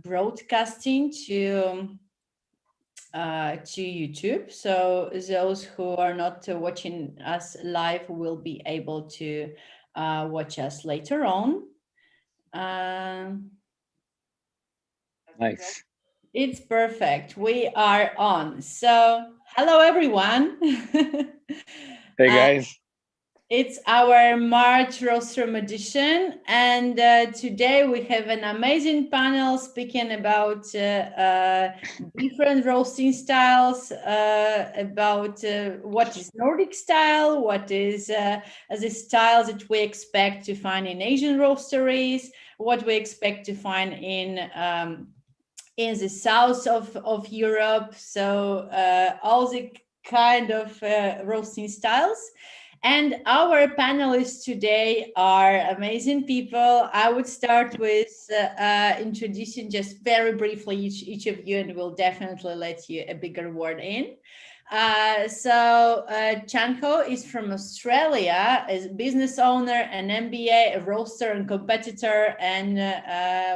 broadcasting to YouTube. So those who are not watching us live will be able to watch us later on. Nice. It's perfect. We are on. So, hello everyone. Hey guys. It's our March Roastrum edition, and today we have an amazing panel speaking about different roasting styles, about what is Nordic style, what is the styles that we expect to find in Asian roasteries, what we expect to find in the south of Europe. So all the kind of roasting styles. And our panelists today are amazing people. I would start with introducing just very briefly each of you, and we'll definitely let you a bigger word in. Chanho is from Australia, is a business owner, an MBA, a roaster and competitor, and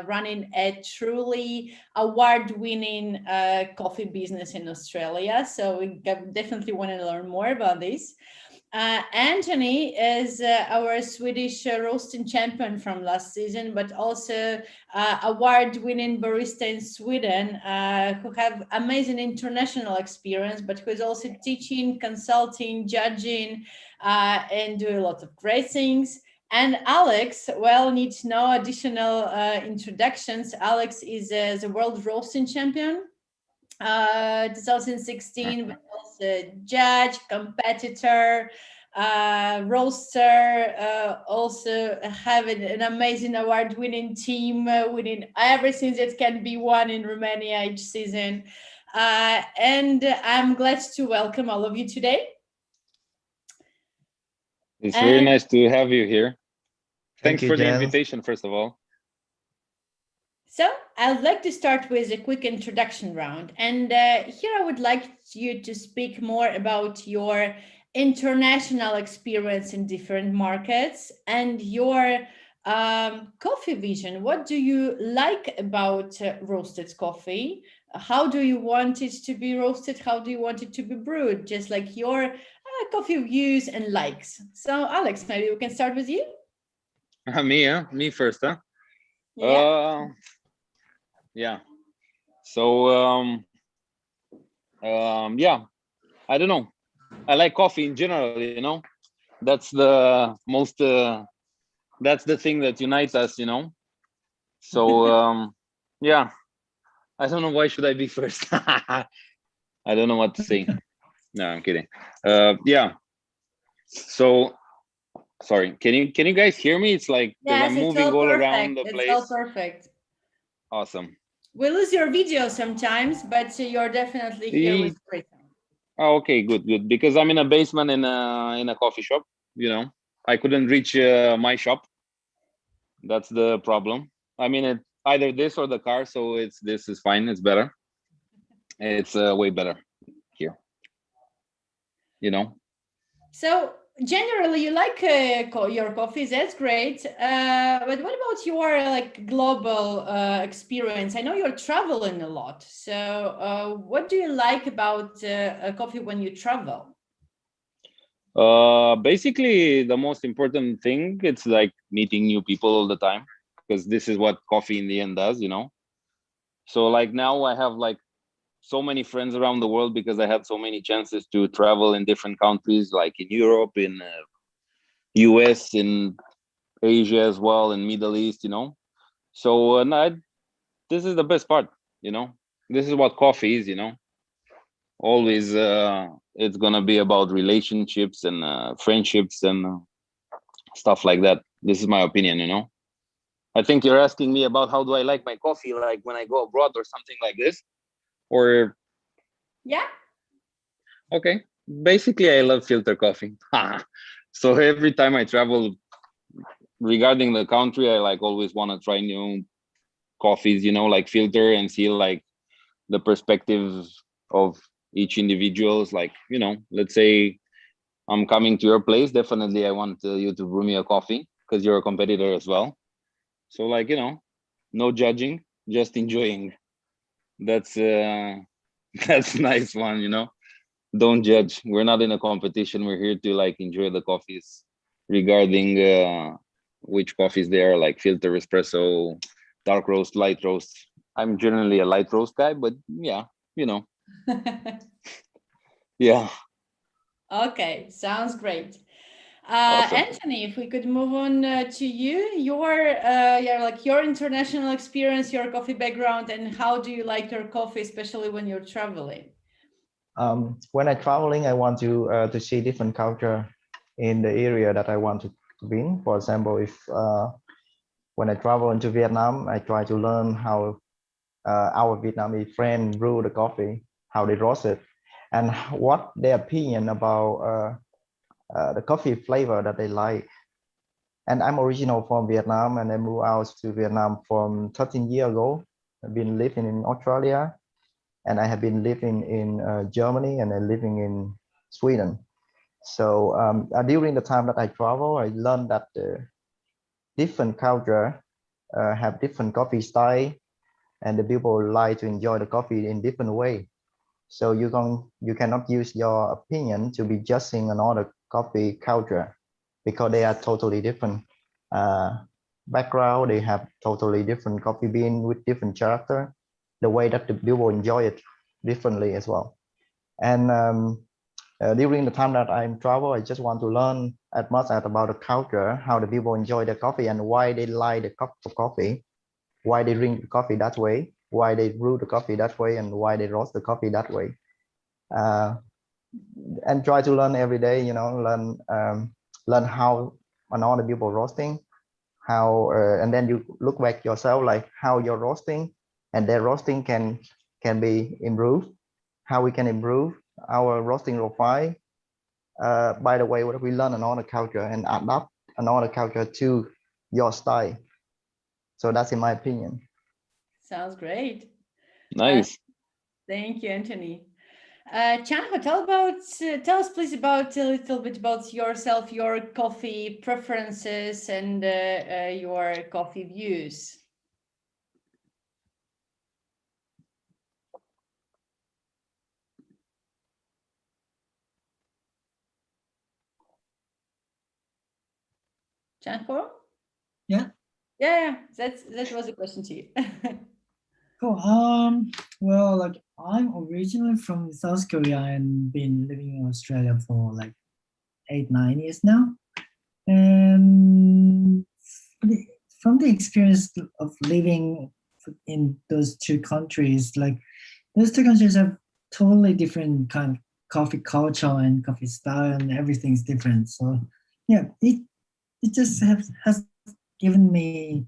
running a truly award-winning coffee business in Australia. So we definitely want to learn more about this. Anthony is our Swedish roasting champion from last season, but also award-winning barista in Sweden, who have amazing international experience, but who is also teaching, consulting, judging, and do a lot of great things. And Alex, well, needs no additional introductions. Alex is the world roasting champion. 2016, but also judge, competitor, roaster, also having an amazing award-winning team, winning everything that can be won in Romania each season. And I'm glad to welcome all of you today. It's very nice to have you here. Thanks for the Giles. invitation, first of all. So I'd like to start with a quick introduction round. And here I would like you to speak more about your international experience in different markets and your coffee vision. What do you like about roasted coffee? How do you want it to be roasted? How do you want it to be brewed? Just like your coffee views and likes. So Alex, maybe we can start with you. Me first, huh? Yeah. Yeah. So yeah, I don't know. I like coffee in general, you know. That's the most that's the thing that unites us, you know. So yeah. I don't know, why should I be first? I don't know what to say. No, I'm kidding. Yeah. So sorry, can you guys hear me? It's like because Yes, I'm it's moving all around the It's place. all perfect. Awesome. We lose your video sometimes, but you're definitely here with great sound. Oh, okay, good. Because I'm in a basement in a coffee shop. You know, I couldn't reach my shop. That's the problem. I mean, either this or the car. So this is fine. It's better. It's way better here. You know. So generally, you like your coffees. That's great. But what about your like global experience? I know you're traveling a lot. So what do you like about coffee when you travel? Basically, the most important thing, it's like meeting new people all the time, because this is what coffee in the end does, you know. So like now I have like so many friends around the world because I had so many chances to travel in different countries, like in Europe, in US, in Asia as well, in Middle East, you know. So this is the best part, you know. This is what coffee is, you know. Always it's gonna be about relationships and friendships and stuff like that. This is my opinion, you know. I think you're asking me about how do I like my coffee, like when I go abroad or something like this, or yeah. Okay, basically I love filter coffee. So every time I travel, regarding the country, I like always want to try new coffees, you know, like filter and see like the perspective of each individuals. Like, you know, let's say I'm coming to your place, definitely I want you to brew me a coffee because you're a competitor as well. So like, you know, no judging, just enjoying. That's that's nice one, you know. Don't judge. We're not in a competition. We're here to like enjoy the coffees. Regarding which coffees they are, like filter espresso, dark roast, light roast. I'm generally a light roast guy, but yeah, you know, yeah. Okay, sounds great. Awesome. Anthony, if we could move on to you, yeah, like your international experience, your coffee background, and how do you like your coffee, especially when you're traveling? When I'm traveling, I want to see different culture in the area that I want to be in. For example, if when I travel into Vietnam, I try to learn how our Vietnamese friend brew the coffee, how they roast it, and what their opinion about the coffee flavor that they like. And I'm original from Vietnam, and I moved out to Vietnam from 13 years ago. I've been living in Australia, and I have been living in Germany, and I'm living in Sweden. So during the time that I travel, I learned that different culture have different coffee style, and the people like to enjoy the coffee in different way. So you cannot use your opinion to be judging another coffee culture because they are totally different background. They have totally different coffee bean with different character. The way that the people enjoy it differently as well. And during the time that I'm travel, I just want to learn as much as about the culture, how the people enjoy the coffee and why they like the cup of coffee, why they drink the coffee that way, why they brew the coffee that way, and why they roast the coffee that way. Uh, and try to learn every day, you know, learn how another people roasting, how, and then you look back yourself like how you're roasting, and their roasting can be improved, how we can improve our roasting profile. By the way, what we learn another culture and adapt another culture to your style. So that's in my opinion. Sounds great. Nice. Thank you, Anthony. Chanho, tell us please about a little bit about yourself, your coffee preferences, and your coffee views. Chanho? Yeah. Yeah, that was a question to you. Cool. Well, like I'm originally from South Korea and been living in Australia for like 8-9 years now. And from the experience of living in those two countries, like those two countries have totally different kind of coffee culture and coffee style, and everything's different. So yeah, it just has given me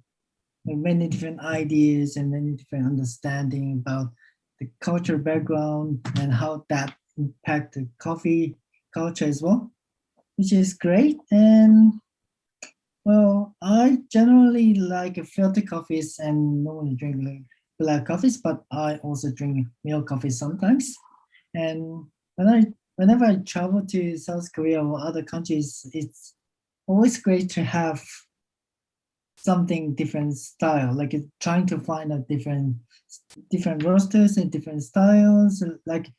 many different ideas and many different understanding about the culture background and how that impact the coffee culture as well, which is great. And well, I generally like filter coffees and normally drink like black coffees, but I also drink milk coffee sometimes. And whenever I travel to South Korea or other countries, it's always great to have something different style, like trying to find a different roasters and different styles. Like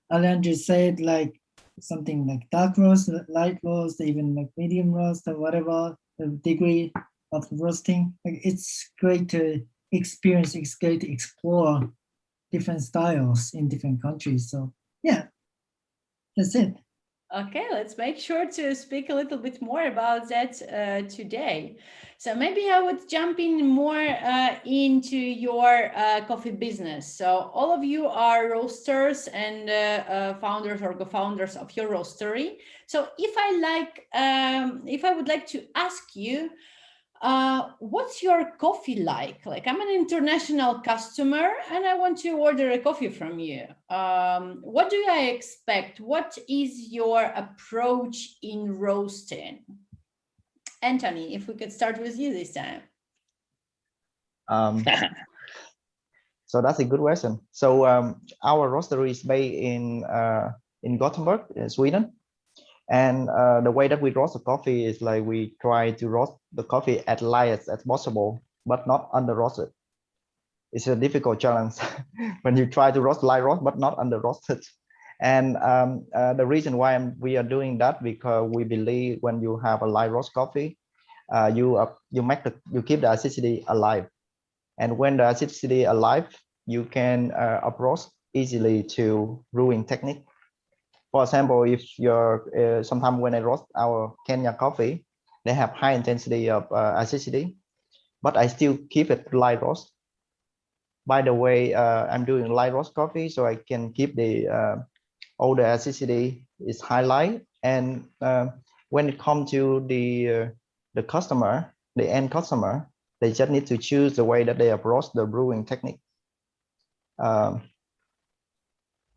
Alejandro said, like something like dark roast, light roast, even like medium roast or whatever the degree of roasting. Like it's great to experience, it's great to explore different styles in different countries. So yeah, that's it. Okay, let's make sure to speak a little bit more about that today. So maybe I would jump in more into your coffee business. So all of you are roasters and founders or co-founders of your roastery. So if I would like to ask you, what's your coffee like? Like I'm an international customer and I want to order a coffee from you. What do I expect? What is your approach in roasting? Anthony, if we could start with you this time. So that's a good question. So our roastery is based in Gothenburg, in Sweden. And the way that we roast the coffee is like we try to roast the coffee as light as possible, but not under roasted. it's a difficult challenge when you try to roast light roast but not under roasted. And the reason why we are doing that, because we believe when you have a light roast coffee, you keep the acidity alive, and when the acidity alive, you can approach easily to brewing technique. For example, if you're sometimes when I roast our Kenya coffee, they have high intensity of acidity, but I still keep it light roast. By the way, I'm doing light roast coffee, so I can keep all the acidity is highlight. And when it comes to the customer, the end customer, they just need to choose the way that they approach the brewing technique.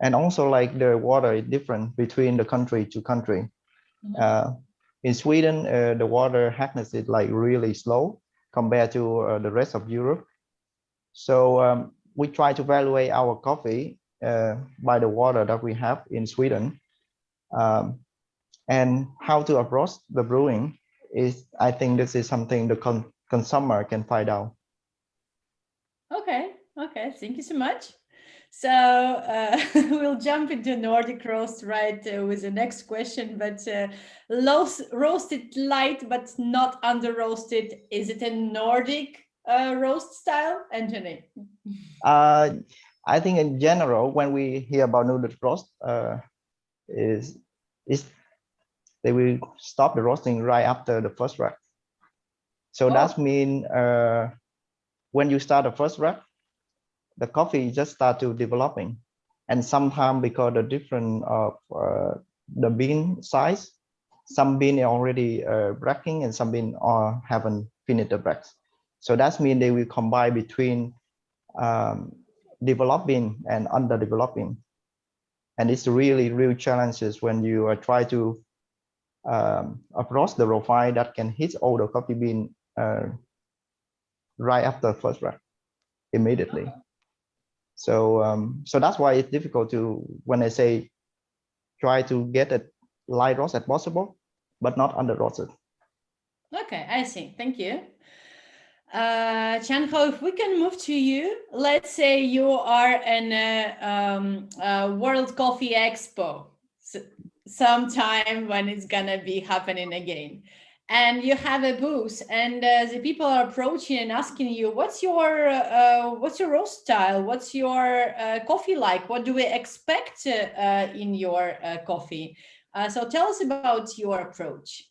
And also, like, the water is different between the country to country. In Sweden, the water hardness is like really slow compared to the rest of Europe. So we try to evaluate our coffee by the water that we have in Sweden. And how to approach the brewing is, I think this is something the consumer can find out. Okay, thank you so much. So we'll jump into Nordic roast with the next question, but roasted light but not under roasted. Is it a Nordic roast style, Anthony? I think in general, when we hear about Nordic roast, they will stop the roasting right after the first rack. So that means when you start the first rack, the coffee just start to developing, and sometimes because the different of the bean size, some bean are already bracking and some bean haven't finished the bracks. So that means they will combine between developing and underdeveloping, and it's really real challenges when you try to approach the profile that can hit all the coffee bean right after first rack immediately. So that's why it's difficult to, when I say try to get a light roast as possible, but not under roasted. Okay, I see. Thank you. Chanho, if we can move to you, let's say you are in a World Coffee Expo sometime when it's gonna be happening again, and you have a booth, and the people are approaching and asking you, what's your roast style? What's your coffee like? What do we expect in your coffee? So tell us about your approach.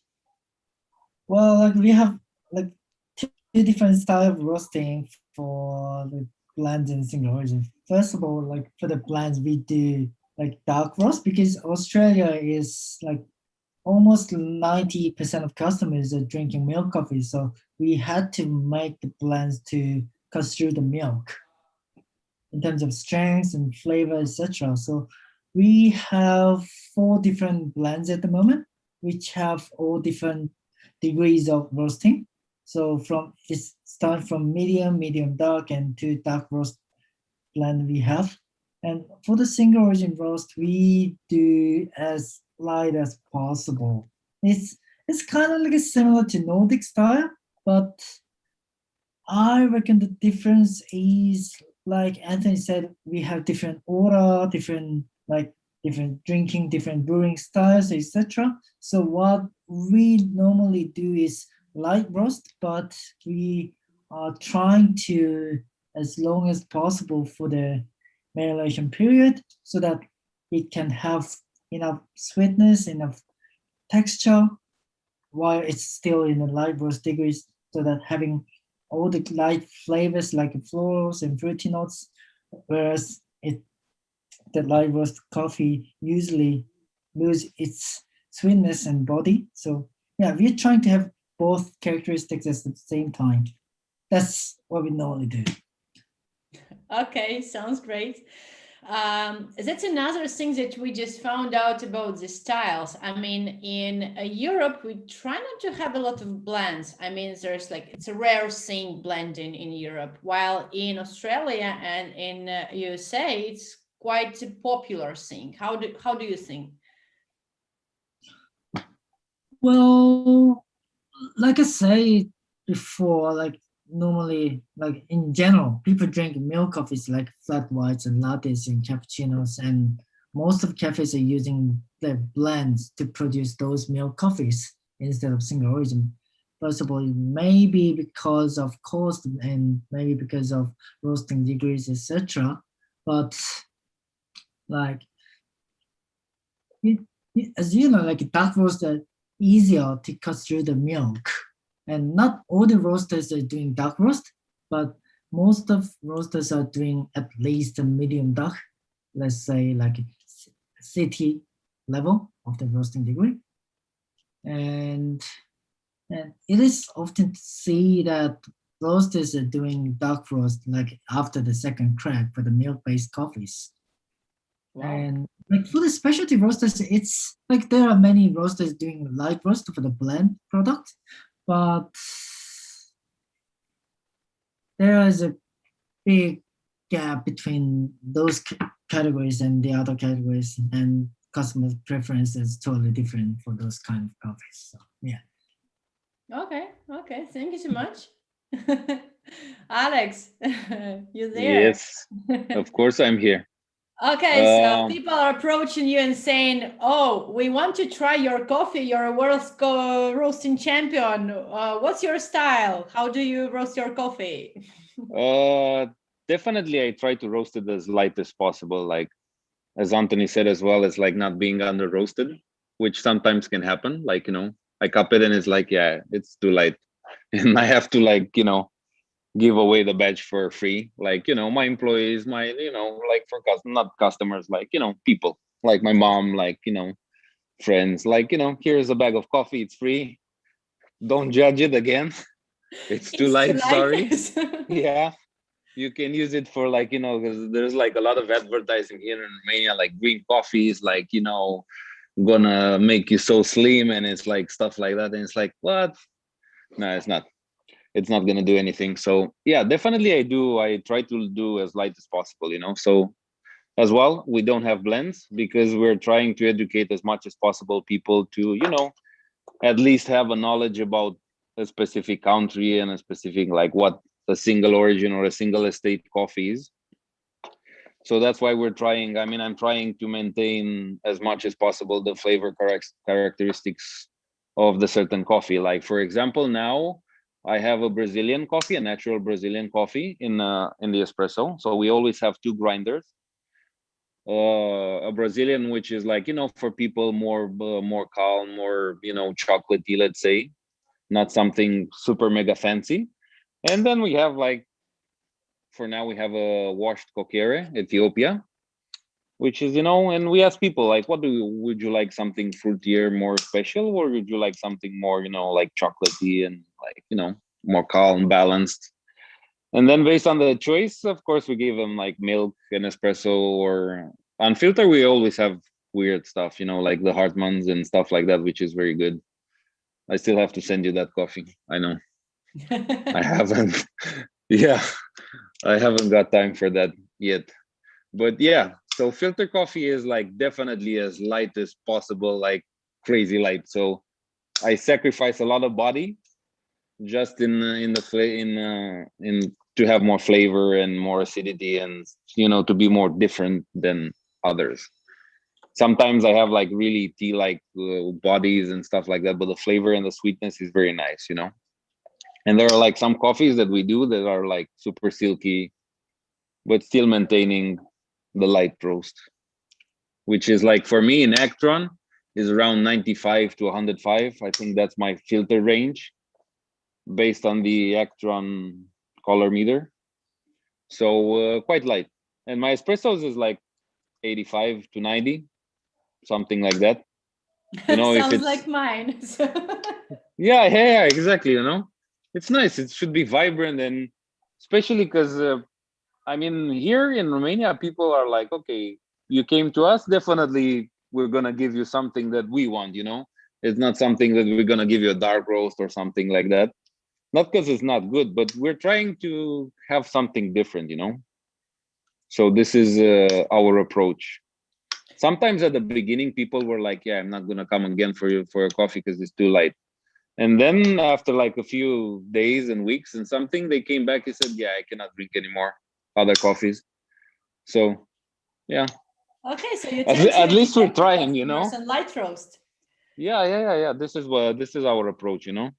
Well, like we have like two different styles of roasting for the blends and single origin. First of all, like for the blends, we do like dark roast, because Australia is like almost 90% of customers are drinking milk coffee. So we had to make the blends to cut through the milk in terms of strength and flavor, etc. So we have 4 different blends at the moment, which have all different degrees of roasting. So it starts from medium dark, and to dark roast blend we have. And for the single origin roast, we do as light as possible. It's kind of like similar to Nordic style, but I reckon the difference is, like Anthony said, we have different order, different drinking, different brewing styles, etc. So what we normally do is light roast, but we are trying to, as long as possible for the marination period, so that it can have enough sweetness, enough texture, while it's still in the light roast degrees, so that having all the light flavors like florals and fruity notes, whereas the light roast coffee usually lose its sweetness and body. So yeah, we're trying to have both characteristics at the same time. That's what we normally do. Okay, sounds great. That's another thing that we just found out about the styles. I mean, in Europe, we try not to have a lot of blends. I mean, there's it's a rare thing blending in Europe, while in Australia and in USA, it's quite a popular thing. How do you think? Well, like I said before, like normally, like in general, people drink milk coffees like flat whites and lattes and cappuccinos, and most of cafes are using the blends to produce those milk coffees instead of single origin. First of all, maybe because of cost and maybe because of roasting degrees, etc. But like as you know, like dark roast are easier to cut through the milk. And not all the roasters are doing dark roast, but most of roasters are doing at least a medium dark, let's say like city level of the roasting degree. And it is often to see that roasters are doing dark roast like after the second crack for the milk-based coffees. Wow. And like for the specialty roasters, it's like there are many roasters doing light roast for the blend product, but there is a big gap between those categories and the other categories, and customer preference is totally different for those kind of coffees. So yeah. Okay, thank you so much. Alex, you there? Yes, of course I'm here. Okay, so people are approaching you and saying, "Oh, we want to try your coffee. You're a world roasting champion. What's your style? How do you roast your coffee?" Definitely I try to roast it as light as possible. Like as Anthony said as well, it's like not being under roasted, which sometimes can happen. Like, I cup it and it's like, yeah, it's too light. And I have to like, give away the badge for free. Like, my employees, my, like for not customers, like, people like my mom, like, friends, like, here's a bag of coffee. It's free. Don't judge it again. It's too light. Sorry. Yeah. You can use it for like, because there's like a lot of advertising here in Romania, like green coffees, like, gonna make you so slim, and it's like stuff like that. And it's like, what? No, it's not. It's not gonna do anything. So yeah, definitely I try to do as light as possible, So as well, we don't have blends because we're trying to educate as much as possible people to, at least have a knowledge about a specific country and a specific like what a single origin or a single estate coffee is. So that's why we're trying. I mean, I'm trying to maintain as much as possible the flavor characteristics of the certain coffee. Like for example, now I have a Brazilian coffee, a natural Brazilian coffee in the espresso. So we always have two grinders. A Brazilian, which is like, for people more calm, more, chocolatey, let's say, not something super mega fancy. And then we have like, for now we have a washed kokere, Ethiopia, which is, and we ask people like, would you like something fruitier, more special, or would you like something more, like chocolatey and like, more calm, balanced? And then based on the choice, of course, we give them like milk and espresso, or unfiltered. We always have weird stuff, like the Hartmanns and stuff like that, which is very good. I still have to send you that coffee. I know. I haven't. Yeah, I haven't got time for that yet. But yeah, so filter coffee is like definitely as light as possible, like crazy light. So I sacrifice a lot of body just in to have more flavor and more acidity, and to be more different than others. Sometimes I have like really tea like bodies and stuff like that, but the flavor and the sweetness is very nice, And there are like some coffees that we do that are like super silky, but still maintaining the light roast, which is like for me in Actron is around 95 to 105. I think that's my filter range based on the Actron color meter. So quite light. And my espressos is like 85 to 90, something like that. Sounds if it's like mine. yeah, exactly. It's nice. It should be vibrant, and especially because I mean, here in Romania, people are like, okay, you came to us, definitely we're gonna give you something that we want. It's not something that we're gonna give you a dark roast or something like that. Not because it's not good, but we're trying to have something different. So this is our approach. Sometimes at the beginning, people were like, yeah, I'm not gonna come again for a coffee because it's too light. And then after like a few days and weeks and something, they came back and said, yeah, I cannot drink anymore other coffees. So yeah. Okay, so you tend to At least we're educate the trying, customers on light roast. Yeah. This is our approach, Do it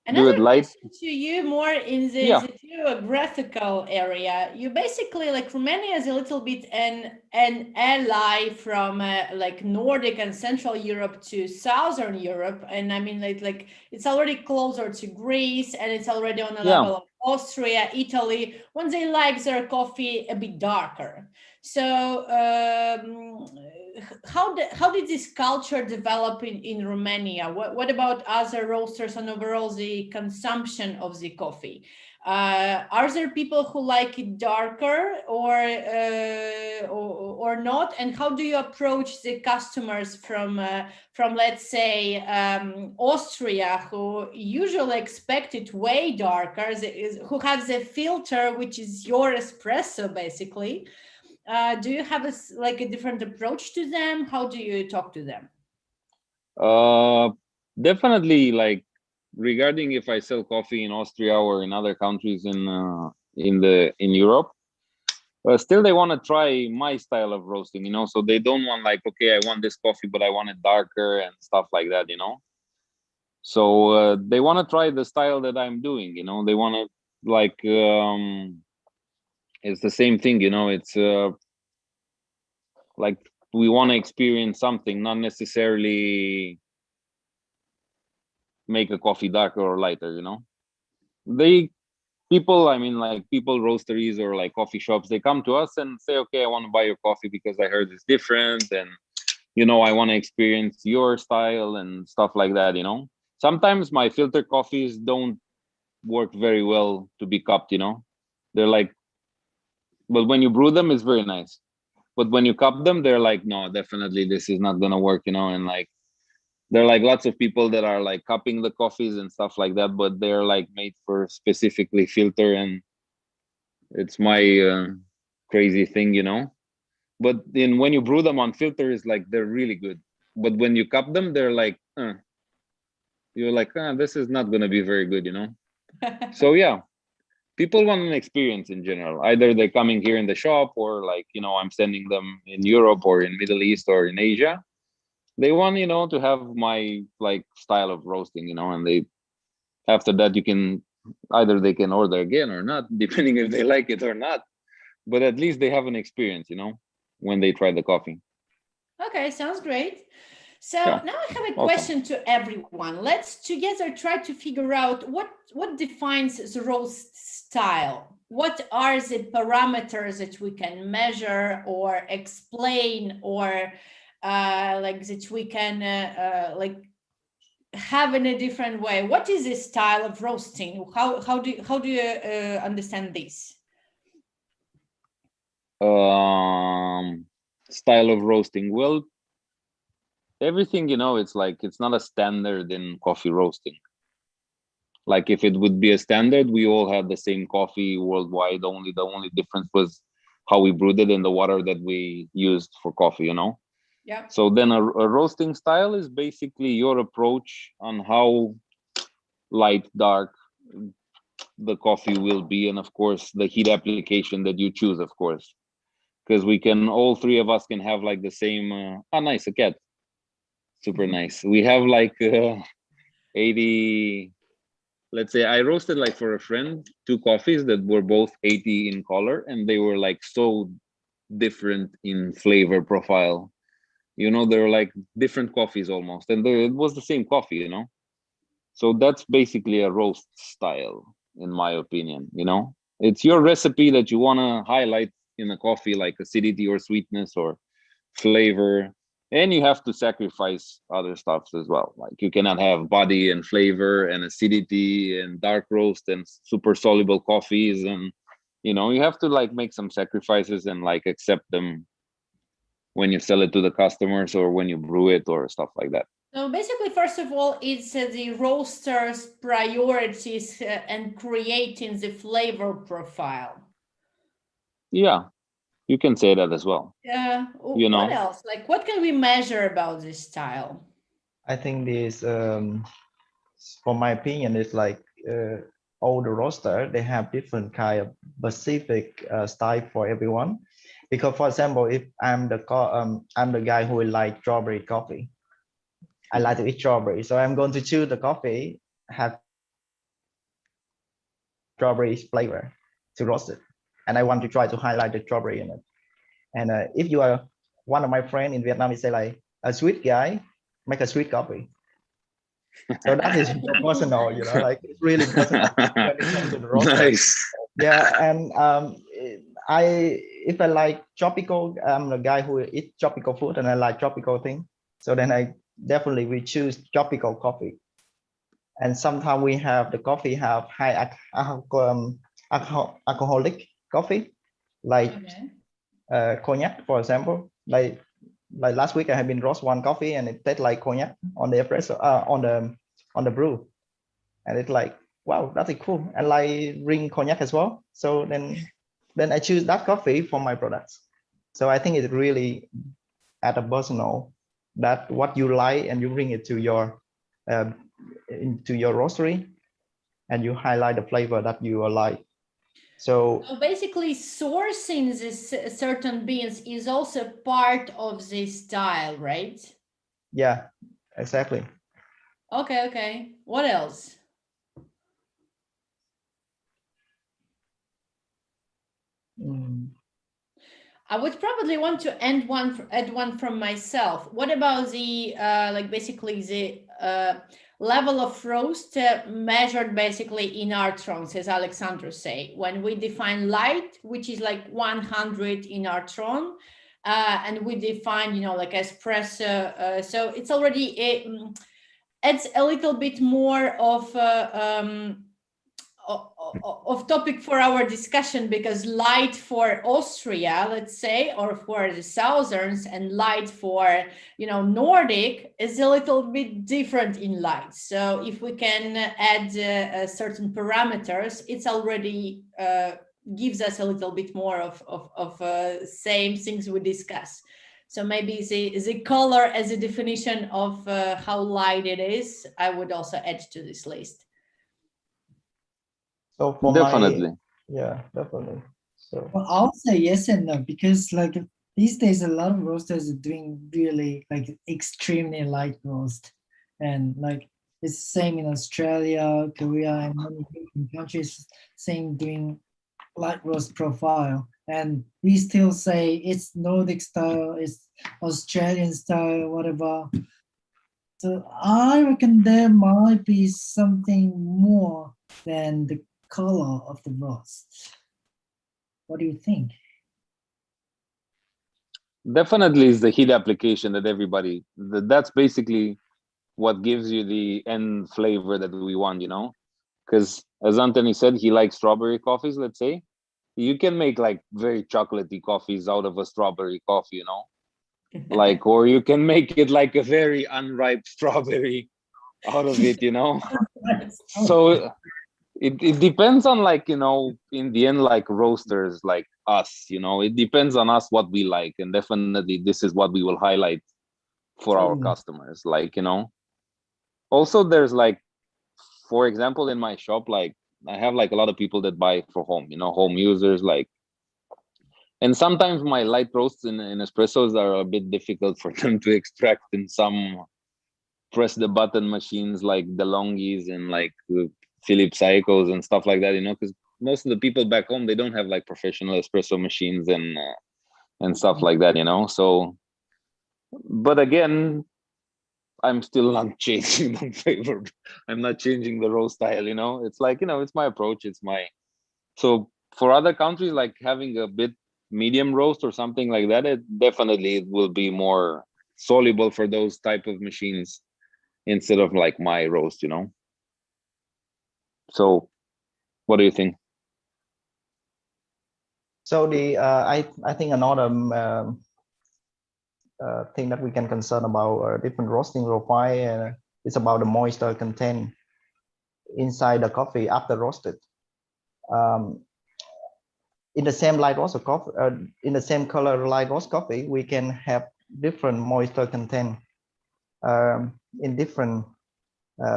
Another light. question to you, more in the geographical area. You basically, like, Romania is a little bit an ally from like Nordic and Central Europe to Southern Europe, and I mean, like it's already closer to Greece, and it's already on a level of Austria, Italy, when they like their coffee a bit darker. So how did this culture develop in Romania? What about other roasters and overall the consumption of the coffee? Are there people who like it darker or not? And how do you approach the customers from let's say Austria, who usually expect it way darker, who have the filter, which is your espresso basically? Do you have a different approach to them? How do you talk to them? Definitely, like, regarding if I sell coffee in Austria or in other countries in Europe, still they want to try my style of roasting, so they don't want like, okay, I want this coffee, but I want it darker and stuff like that, So they want to try the style that I'm doing, they want to like, it's the same thing, it's like we want to experience something, not necessarily make a coffee darker or lighter, people, I mean, like people roasteries or like coffee shops, they come to us and say, okay, I want to buy your coffee because I heard it's different, and I want to experience your style and stuff like that. Sometimes my filter coffees don't work very well to be cupped, they're like, but when you brew them, it's very nice, but when you cup them, they're like, no, definitely this is not gonna work, and like there are like lots of people that are like cupping the coffees and stuff like that, but they're like made for specifically filter, and it's my crazy thing, but then when you brew them on filter, it's like they're really good, but when you cup them, they're like you're like, this is not going to be very good, So yeah, people want an experience in general. Either they're coming here in the shop, or like, I'm sending them in Europe or in Middle East or in Asia. They want, to have my like style of roasting, and they, after that, you can either they can order again or not, depending if they like it or not, but at least they have an experience, when they try the coffee. Okay, sounds great. So now I have a question to everyone. Let's together try to figure out what defines the roast style. What are the parameters that we can measure or explain, or like that we can like have in a different way? What is the style of roasting? How do you understand this? Style of roasting, well, everything, it's like, it's not a standard in coffee roasting. Like if it would be a standard, we all had the same coffee worldwide, the only difference was how we brewed it and the water that we used for coffee, Yeah. So then a roasting style is basically your approach on how light, dark the coffee will be, and of course the heat application that you choose, of course, because we can, all three of us can have like the same nice, a cat, super nice. We have like 80, let's say I roasted like for a friend 2 coffees that were both 80 in color, and they were like so different in flavor profile, they were like different coffees almost, and it was the same coffee, so that's basically a roast style, in my opinion. It's your recipe that you want to highlight in a coffee, like acidity or sweetness or flavor, and you have to sacrifice other stuffs as well. Like you cannot have body and flavor and acidity and dark roast and super soluble coffees, and you have to like make some sacrifices and like accept them when you sell it to the customers or when you brew it or stuff like that. So basically, first of all, it's the roaster's priorities and creating the flavor profile. Yeah, you can say that as well. Yeah. What else? Like, what can we measure about this style? I think this for my opinion, it's like all the roaster, they have different kind of specific style for everyone. Because for example, if I'm the guy who like strawberry coffee, I like to eat strawberry, so I'm going to choose the coffee have strawberry flavor to roast it, and I want to try to highlight the strawberry in it. And if you are one of my friends in Vietnam, you say like a sweet guy, make a sweet coffee. So that is personal, you know, like it's really personal when it comes to the roaster. Nice. Yeah, and if I like tropical, I'm the guy who eats tropical food, and I like tropical thing. So then I definitely we choose tropical coffee. And sometimes we have the coffee have high alcoholic coffee, like cognac, for example. Like last week, I have been roast one coffee, and it tastes like cognac on the espresso, on the brew, and it's like, wow, that's cool. And like drink cognac as well. So then I choose that coffee for my products. So I think it's really at a personal that what you like, and you bring it to your into your roastery, and you highlight the flavor that you like. So basically, sourcing this certain beans is also part of this style, right? yeah, exactly. Okay. What else? I would probably want to add one from myself. What about the like basically the level of roast measured basically in artrons, as Alexandru say, when we define light, which is like 100 in artron, and we define, you know, like espresso. So it's already adds a little bit more of topic for our discussion, because light for Austria, let's say, or for the Southerns, and light for, you know, Nordic is a little bit different in light. So if we can add certain parameters, it's already gives us a little bit more of same things we discuss. So maybe the color as a definition of how light it is, I would also add to this list. So for Definitely. yeah, definitely. So well, I'll say yes and no, because like these days a lot of roasters are doing really like extremely light roast, and like it's the same in Australia, Korea, and many different countries, same doing light roast profile. And we still say it's Nordic style, it's Australian style, whatever. So I reckon there might be something more than the color of the roast. What do you think? Definitely is the heat application that everybody, that's basically what gives you the end flavor that we want, you know? Because as Anthony said, he likes strawberry coffees, let's say. You can make like very chocolatey coffees out of a strawberry coffee, you know? Like, or you can make it like a very unripe strawberry out of it, you know? So it depends on, like, you know, in the end, like roasters like us, you know, it depends on us what we like, and definitely this is what we will highlight for our customers, like, you know. Also there's like, for example, in my shop, like I have like a lot of people that buy for home, you know, home users, like, and sometimes my light roasts in espressos are a bit difficult for them to extract in some press the button machines like DeLonghi's and like Philips Psychos and stuff like that, you know, because most of the people back home, they don't have like professional espresso machines and stuff like that, you know. So, but again, I'm still not changing the flavor. I'm not changing the roast style, you know. It's like, you know, it's my approach. It's my, so for other countries, like having a bit medium roast or something like that, it definitely will be more soluble for those type of machines instead of like my roast, you know. So what do you think? so the I think another thing that we can concern about different roasting profile is about the moisture content inside the coffee after roasted. In the same light roast coffee, in the same color light roast coffee, we can have different moisture content in different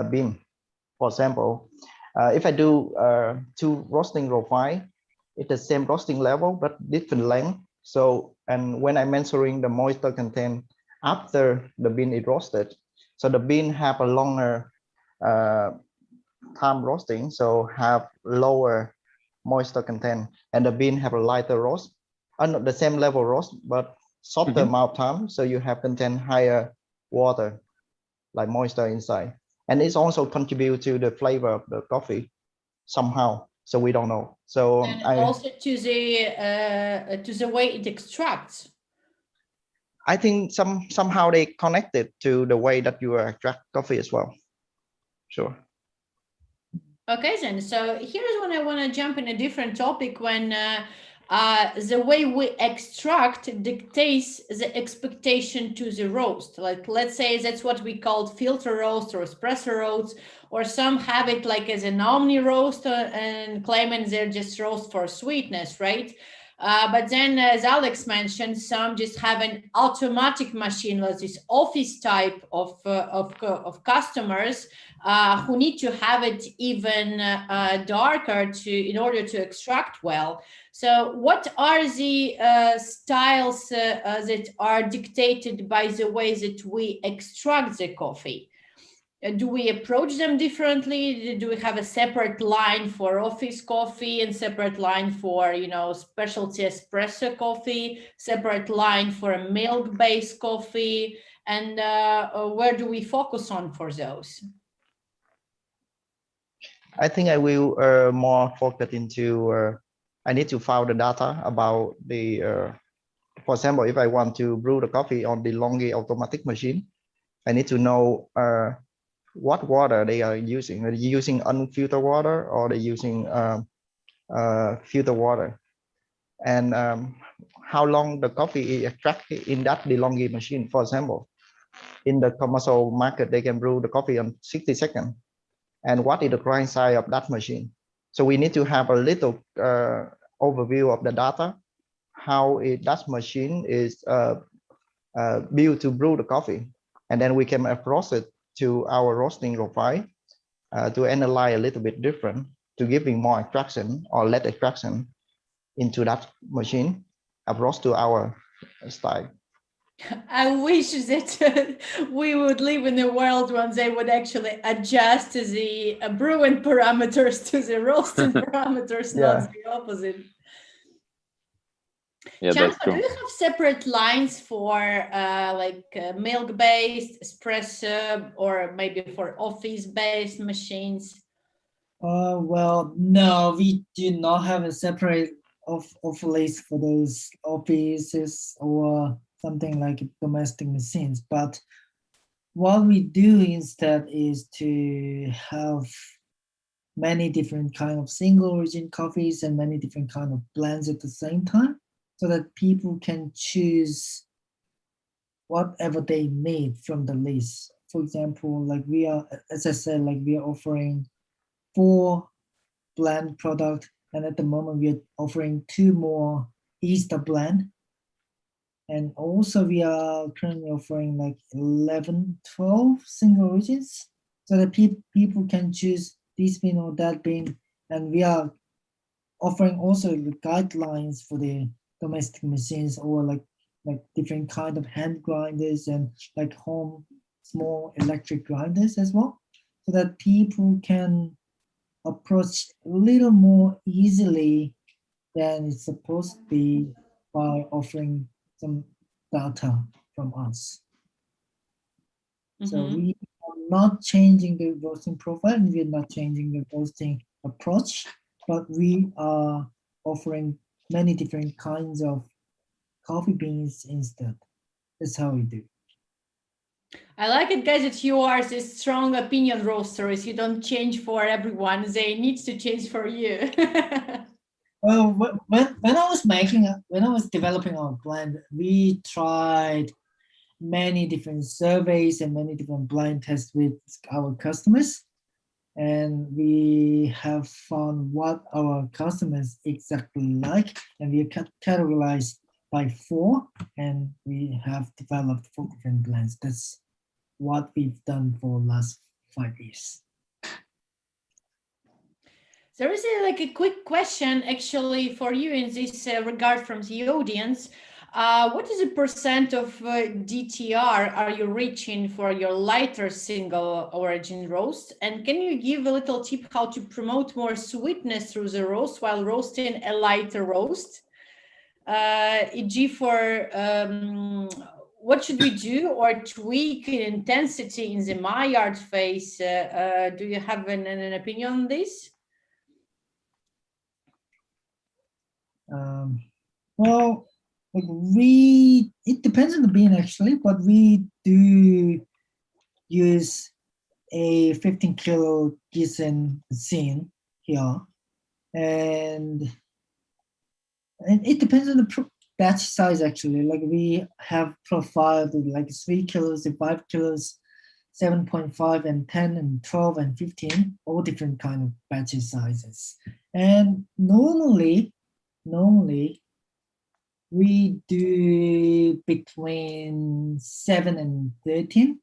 bean. For example, if I do 2 roasting profile, it's the same roasting level but different length. So, and when I'm measuring the moisture content after the bean is roasted, so the bean have a longer time roasting, so have lower moisture content, and the bean have a lighter roast, not the same level roast, but shorter amount of time, so you have content higher water, like moisture inside, and it's also contribute to the flavor of the coffee somehow. So we don't know. So and also to the way it extracts. I think somehow they connected to the way that you extract coffee as well. Sure. Okay, then. So here's when I want to jump in a different topic, when the way we extract dictates the expectation to the roast. Like, let's say that's what we call filter roast or espresso roast, or some have it like as an omni roast and claiming they're just roast for sweetness, right? But then, as Alex mentioned, some just have an automatic machine, like this office type of customers who need to have it even darker in order to extract well. So, what are the styles that are dictated by the way that we extract the coffee? Do we approach them differently? Do we have a separate line for office coffee and separate line for, specialty espresso coffee, separate line for a milk-based coffee? And where do we focus on for those? I think I will more focus into, I need to find the data about the, for example, if I want to brew the coffee on the Longi automatic machine, I need to know what water they are using. Are they using unfiltered water or are they using filtered water? And how long the coffee is extracted in that DeLonghi machine. For example, in the commercial market, they can brew the coffee on 60 seconds. And what is the grind size of that machine? So we need to have a little overview of the data, how that machine is built to brew the coffee. And then we can approach it to our roasting profile to analyze a little bit different, to giving more extraction or less extraction into that machine, approach to our style. I wish that we would live in a world when they would actually adjust the brewing parameters to the roasting parameters, not the opposite. Yeah, Chanho, that's true. do you have separate lines for milk-based, espresso, or maybe for office-based machines? Well, no, we do not have a separate of list for those offices or something like domestic machines. But what we do instead is to have many different kind of single origin coffees and many different kind of blends at the same time, so that people can choose whatever they need from the list. For example, like we are, as I said, like we are offering 4 blend product, and at the moment we are offering 2 more Easter blend. And also we are currently offering like 11, 12 single origins, so that people can choose this bean or that bean. And we are offering also the guidelines for the domestic machines, or like different kind of hand grinders and like home small electric grinders as well, so that people can approach a little more easily than it's supposed to be by offering some data from us. So we are not changing the roasting profile, and we are not changing the roasting approach, but we are offering many different kinds of coffee beans instead. That's how we do. I like it, guys, that you are this strong opinion roasters. You don't change for everyone. They need to change for you. Well, when I was developing our blend, we tried many different surveys and many different blind tests with our customers, and we have found what our customers exactly like, and we are categorized by 4, and we have developed 4 different blends. That's what we've done for the last 5 years. There is like a quick question actually for you in this regard from the audience. What is the percent of DTR are you reaching for your lighter single origin roast? And can you give a little tip how to promote more sweetness through the roast while roasting a lighter roast? E.g. for what should we do or tweak intensity in the Maillard phase? Do you have an opinion on this? Well, like it depends on the bean actually, but we do use a 15 kilo Gießen scene here, and it depends on the batch size actually. Like we have profiled like 3 kilos and 5 kilos, 7.5 and 10 and 12 and 15, all different kind of batch sizes. And normally we do between 7 and 13.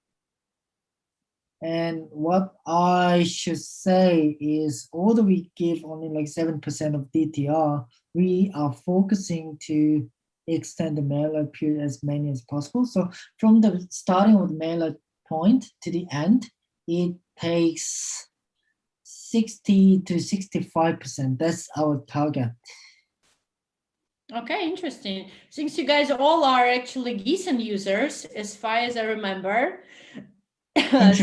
And what I should say is, although we give only like 7% of DTR, we are focusing to extend the Maillard period as many as possible. So from the starting of the Maillard point to the end, it takes 60 to 65%. That's our target. Okay, interesting. Since you guys all are actually Gießen users, as far as I remember.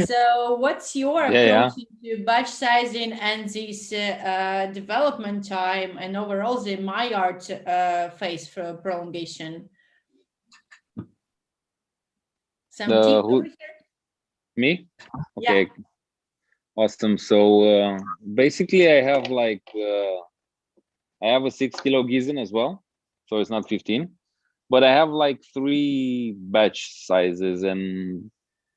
So what's your approach to batch sizing and this development time and overall the Maillard phase for prolongation? Some tips over here? Me? Okay. Yeah. Awesome. So basically I have like, I have a 6 kilo Gießen as well. So it's not 15, but I have like 3 batch sizes and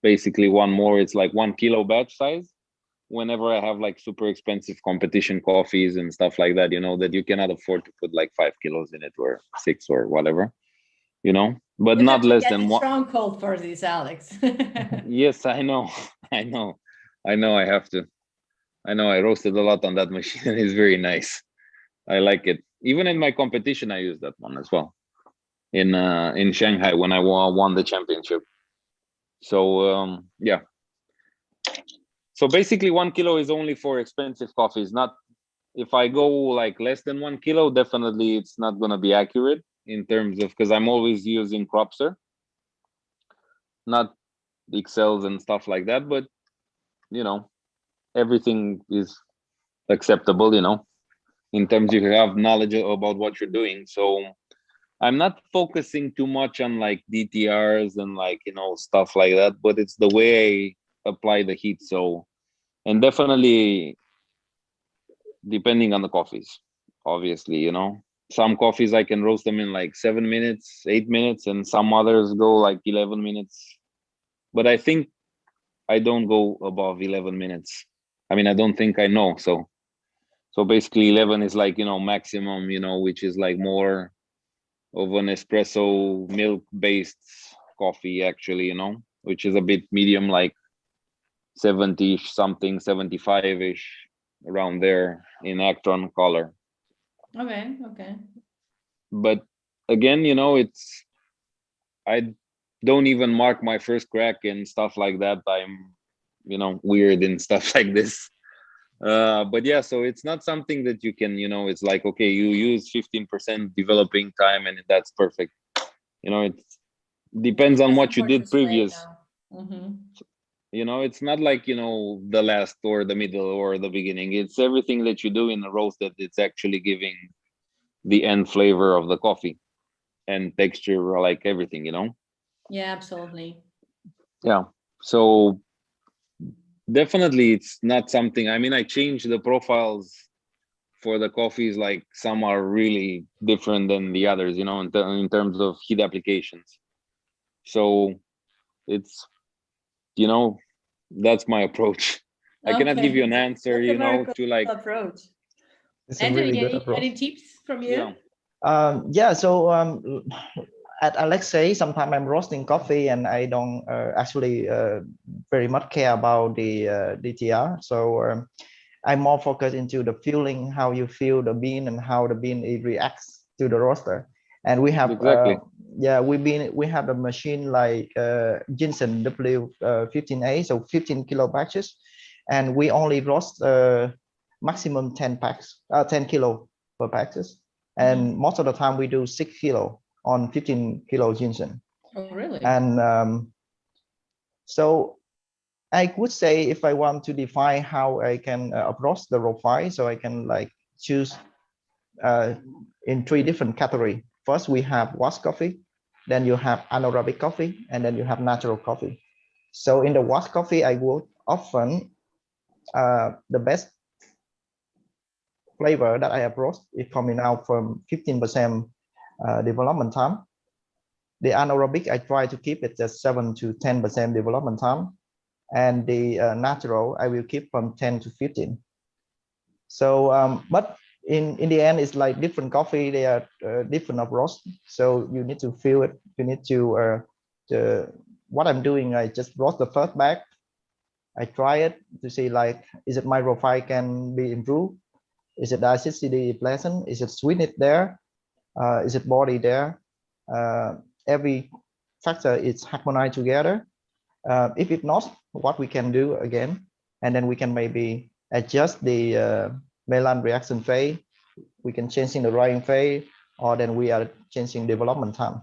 basically one more, it's like 1 kilo batch size. Whenever I have like super expensive competition coffees and stuff like that, you know, that you cannot afford to put like 5 kilos in it or 6 or whatever, you know, but not less than 1. Stronghold for this, Alex. Yes, I know. I have to. I know I roasted a lot on that machine. It's very nice. I like it. Even in my competition, I use that one as well. In Shanghai when I won the championship. So yeah. So basically 1 kilo is only for expensive coffees. Not if I go like less than 1 kilo, definitely it's not gonna be accurate in terms of, because I'm always using Cropster, not XLs and stuff like that. But you know, everything is acceptable, you know, in terms you have knowledge about what you're doing. So I'm not focusing too much on like DTRs and like, you know, stuff like that, but it's the way I apply the heat. So, and definitely depending on the coffees, obviously, you know, some coffees I can roast them in like 7 minutes, 8 minutes, and some others go like 11 minutes. But I think I don't go above 11 minutes. I mean, I don't think I know. So basically 11 is like, you know, maximum, you know, which is like more of an espresso milk based coffee actually, you know, which is a bit medium, like 70-ish something, 75-ish around there in Actron color. Okay. But again, you know, I don't even mark my first crack and stuff like that. I'm, you know, weird and stuff like this. But yeah, so it's not something that you can, you know, it's like, okay, you use 15% developing time and that's perfect. You know, it depends on what you did previous. You know, it's not like, you know, the last or the middle or the beginning. It's everything that you do in the roast that it's actually giving the end flavor of the coffee and texture, like everything, you know? Yeah, absolutely. Yeah. So definitely it's not something, I mean, I changed the profiles for the coffees, like some are really different than the others, you know, in terms of heat applications. So it's, you know, that's my approach. I cannot give you an answer, you know, to like approach. It's a really good approach. Any tips from you? Yeah. So at Alexei, sometimes I'm roasting coffee and I don't actually very much care about the DTR. So I'm more focused into the feeling, how you feel the bean and how the bean it reacts to the roaster. And we have Exactly. we have a machine like Ginseng W15A, so 15 kilo batches, and we only roast maximum 10 packs, 10 kilo per batches, and most of the time we do 6 kilo on 15 kilo ginseng. Oh, really? And so I would say, if I want to define how I can approach the profile, so I can like choose in 3 different categories. First, we have washed coffee, then you have anaerobic coffee, and then you have natural coffee. So in the washed coffee, I would often the best flavor that I approach is coming out from 15% development time. The anaerobic, I try to keep it at 7 to 10% development time, and the natural, I will keep from 10 to 15. So, but in the end, it's like different coffee. They are different of roast. So you need to feel it. You need to what I'm doing. I just roast the first bag. I try it to see like, is it my profile can be improved? Is it acidity pleasant? Is it sweetness there? Is it body there? Every factor is harmonized together. If it's not, what we can do again, and then we can maybe adjust the Maillard reaction phase. We can change in the drying phase, or then we are changing development time.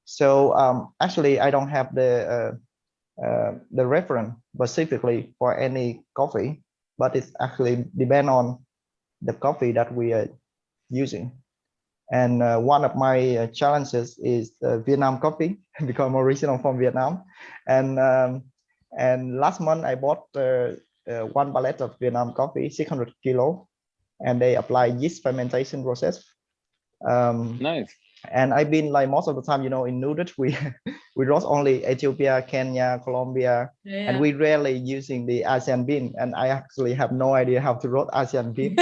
So actually, I don't have the reference specifically for any coffee, but it's actually depend on the coffee that we are using. And one of my challenges is Vietnam coffee because I'm original from Vietnam. And last month I bought 1 pallet of Vietnam coffee, 600 kilo, and they apply yeast fermentation process. Nice. And I've been like most of the time, you know, in Nordic, we roast only Ethiopia, Kenya, Colombia, and we rarely using the ASEAN bean. And I actually have no idea how to roast ASEAN bean,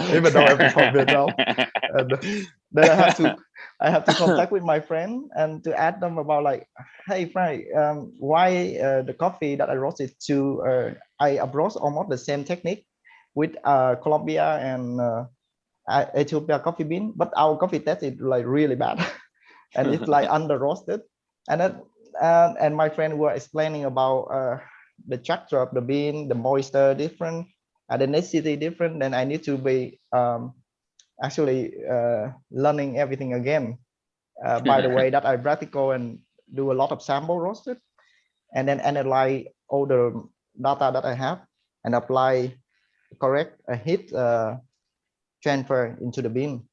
even though I'm from Vietnam. And then I have to contact with my friend and to ask them about like, hey Frank, why the coffee that I roasted to I roast almost the same technique with Colombia and Ethiopia coffee bean, but our coffee taste is like really bad, and it's like under roasted. And then and my friend were explaining about the structure of the bean, the moisture different, the density different. Then I need to be actually learning everything again. By the way, that I practical and do a lot of sample roasted, and then analyze all the data that I have and apply correct heat transfer into the bean.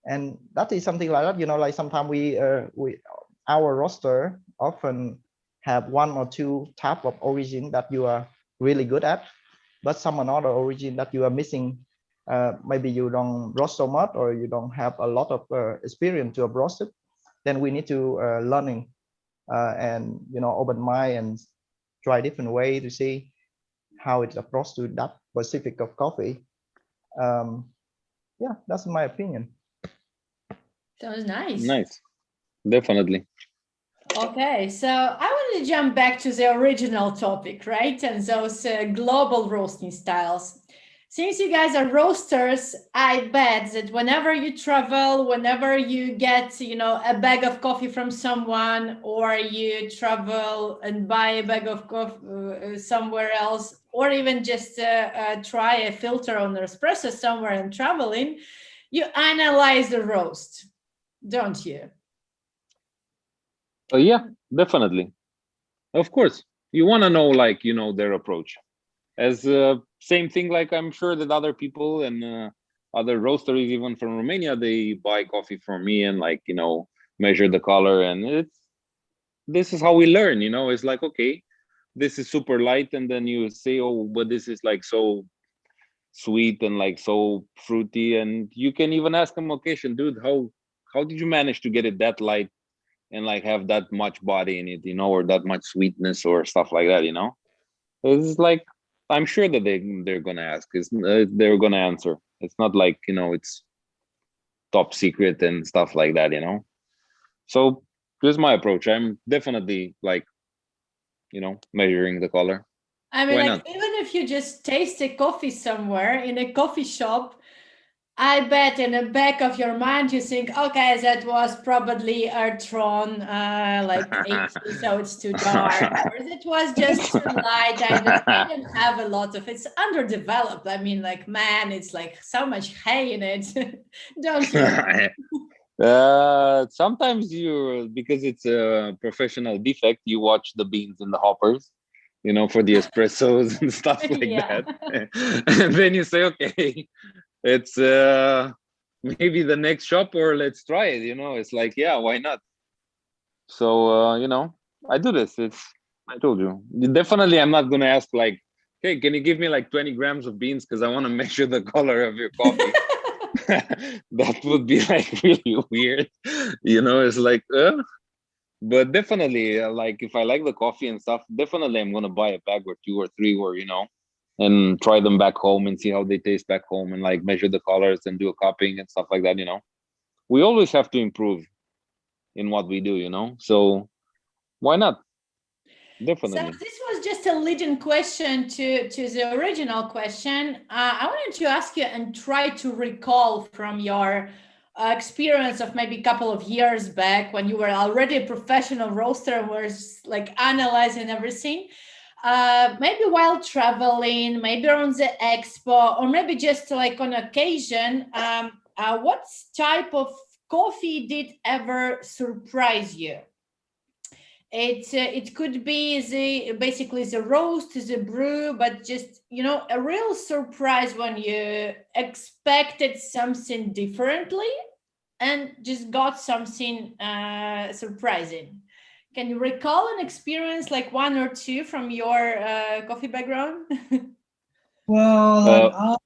And that is something like that, you know, like sometimes we our roaster often have 1 or 2 type of origin that you are really good at, but some another origin that you are missing. Maybe you don't roast so much, or you don't have a lot of experience to have roasted. Then we need to learning and, you know, open mind and try different way to see how it's approached to that specific of coffee. Yeah, that's my opinion. Sounds nice. Nice. Definitely. Okay, so I want to jump back to the original topic, right? And those global roasting styles. Since you guys are roasters, I bet that whenever you travel, whenever you get, you know, a bag of coffee from someone, or you travel and buy a bag of coffee somewhere else, or even just try a filter on an espresso somewhere and traveling, you analyze the roast, don't you? Yeah, definitely. Of course, you want to know, like, you know, their approach. As same thing, like I'm sure that other people and other roasteries, even from Romania, they buy coffee from me and, like, you know, measure the color. And this is how we learn, you know. It's like, okay, this is super light, and then you say, oh, but this is like so sweet and like so fruity. And you can even ask them occasion, dude, how did you manage to get it that light and like have that much body in it, you know, or that much sweetness or stuff like that, you know? It's like, I'm sure that they're gonna ask. They're gonna answer. It's not like, you know, it's top secret and stuff like that, you know. So this is my approach. I'm definitely like, you know, measuring the color. I mean, Why like, not? even if if you just taste a coffee somewhere in a coffee shop, I bet in the back of your mind you think, okay, that was probably Earthron, like 80, so it's too dark, or it was just too light. I don't have a lot of. It's underdeveloped. I mean, like, man, it's like so much hay in it, don't you? Sometimes because it's a professional defect, you watch the beans in the hoppers, for the espressos and stuff like that. And then you say, okay, it's maybe the next shop, or let's try it. It's like, yeah, why not? So I do this. I told you, definitely I'm not gonna ask like, hey, can you give me like 20 grams of beans because I want to measure the color of your coffee. That would be like really weird. It's like but definitely like if I like the coffee and stuff, definitely I'm gonna buy a bag or 2 or 3, or and try them back home and see how they taste back home, and like measure the colors and do a copying and stuff like that. We always have to improve in what we do, so why not? Definitely. So this was just a leading question to the original question. I wanted to ask you and try to recall from your experience of maybe a couple of years back when you were already a professional roaster and was like analyzing everything. Maybe while traveling, maybe on the expo, or maybe just like on occasion, what type of coffee did ever surprise you? It could be basically the roast, the brew, but just a real surprise when you expected something differently and just got something surprising. Can you recall an experience like 1 or 2 from your coffee background? Well,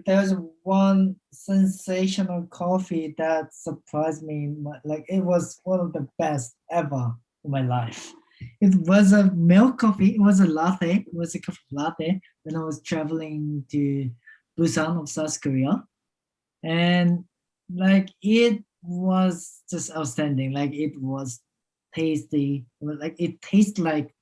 there's one sensational coffee that surprised me. Like it was one of the best ever in my life. It was a milk coffee. It was a latte. It was a coffee latte when I was traveling to Busan of South Korea, and like it was just outstanding. Like it was tasty. Like it tastes like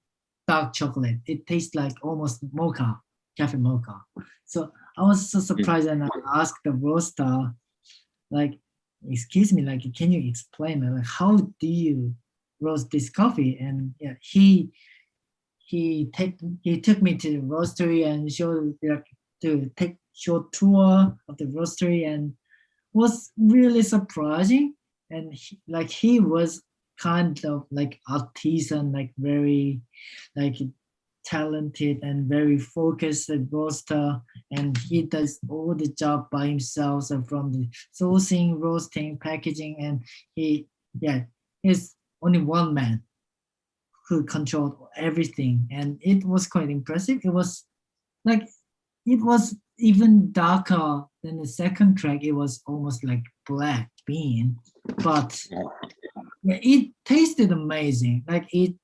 dark chocolate. It tastes like almost mocha, cafe mocha. So I was so surprised, and I asked the roaster, like, "Excuse me, like, can you explain, like, how do you roast this coffee?" And yeah, he took me to the roastery and showed like to take short tour of the roastery, and was really surprising. And he was kind of like artisan, like very like talented and very focused roaster, and he does all the job by himself. So from the sourcing, roasting, packaging, and he's only one man who controlled everything, and it was quite impressive. It was like it was even darker than the second track. It was almost like black bean, but yeah, it tasted amazing. Like it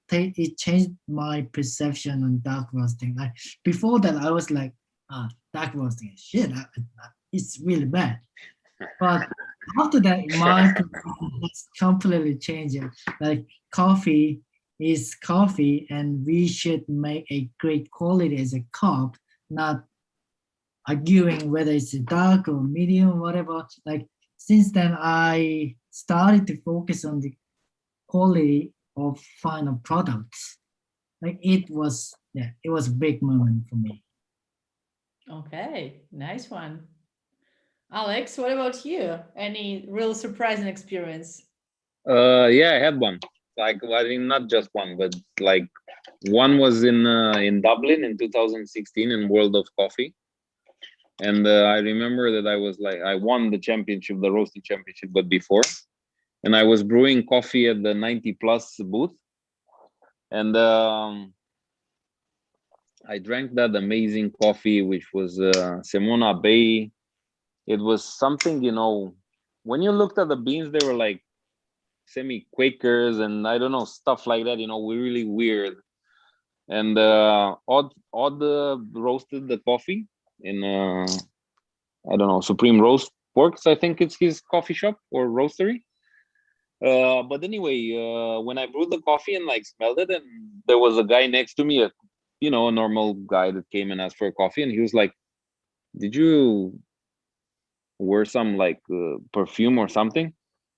changed my perception on dark roasting. Like before that, I was like, dark roasting is shit. It's really bad. But after that, my perception has completely changed. Like coffee is coffee, and we should make a great quality as a cup, not arguing whether it's dark or medium, whatever. Like since then, I started to focus on the quality of final products. Like it was a big moment for me. Okay, nice one. Alex, what about you? Any real surprising experience? Yeah, I had one. Like, well, I mean, not just one, but like one was in Dublin in 2016 in World of Coffee. And I remember that I won the championship, the roasting championship, but before, and I was brewing coffee at the 90 plus booth, and I drank that amazing coffee, which was Simona Bay. It was something, when you looked at the beans, they were like semi-Quakers and I don't know, stuff like that, really weird. And Odd roasted the coffee in, I don't know, Supreme Roast Works, I think it's his coffee shop or roastery. But anyway, when I brewed the coffee and like smelled it, and there was a guy next to me, you know, a normal guy that came and asked for a coffee, and he was like, "Did you wear some like perfume or something?"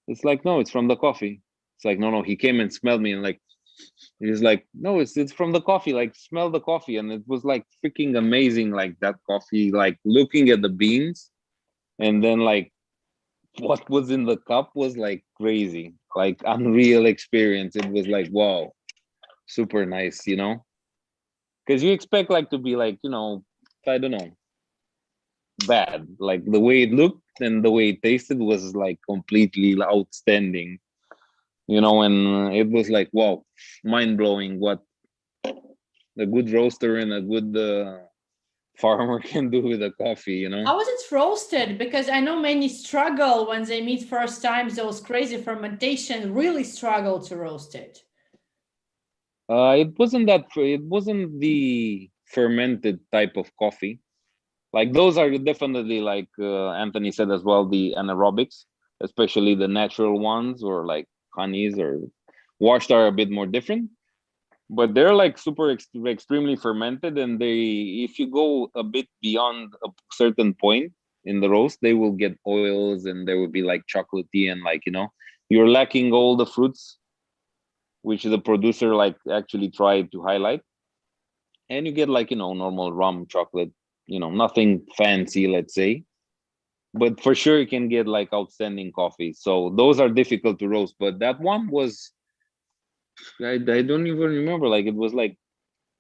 It's like, "No, it's from the coffee." It's like, "No, no." He came and smelled me and like, he's like, "No, it's from the coffee. Like, smell the coffee." And it was like freaking amazing. Like that coffee, like looking at the beans, and then like what was in the cup was like crazy, like unreal experience. It was like, wow, super nice, you know, because you expect like to be like, you know, I don't know, bad. Like the way it looked and the way it tasted was like completely outstanding, you know, and it was like, wow, mind blowing what a good roaster and a good farmer can do with a coffee, you know. How was it roasted? Because I know many struggle when they meet first times, those crazy fermentation really struggle to roast it. It wasn't that, it wasn't the fermented type of coffee. Like those are definitely like Anthony said as well, the anaerobics, especially the natural ones or like honeys or washed are a bit more different. But they're like super extremely fermented, and they, if you go a bit beyond a certain point in the roast, they will get oils and there will be like chocolatey and like, you know, you're lacking all the fruits which the producer like actually tried to highlight, and you get like, you know, normal rum chocolate, you know, nothing fancy, let's say, but for sure you can get like outstanding coffee. So those are difficult to roast, but that one was, I don't even remember, like it was like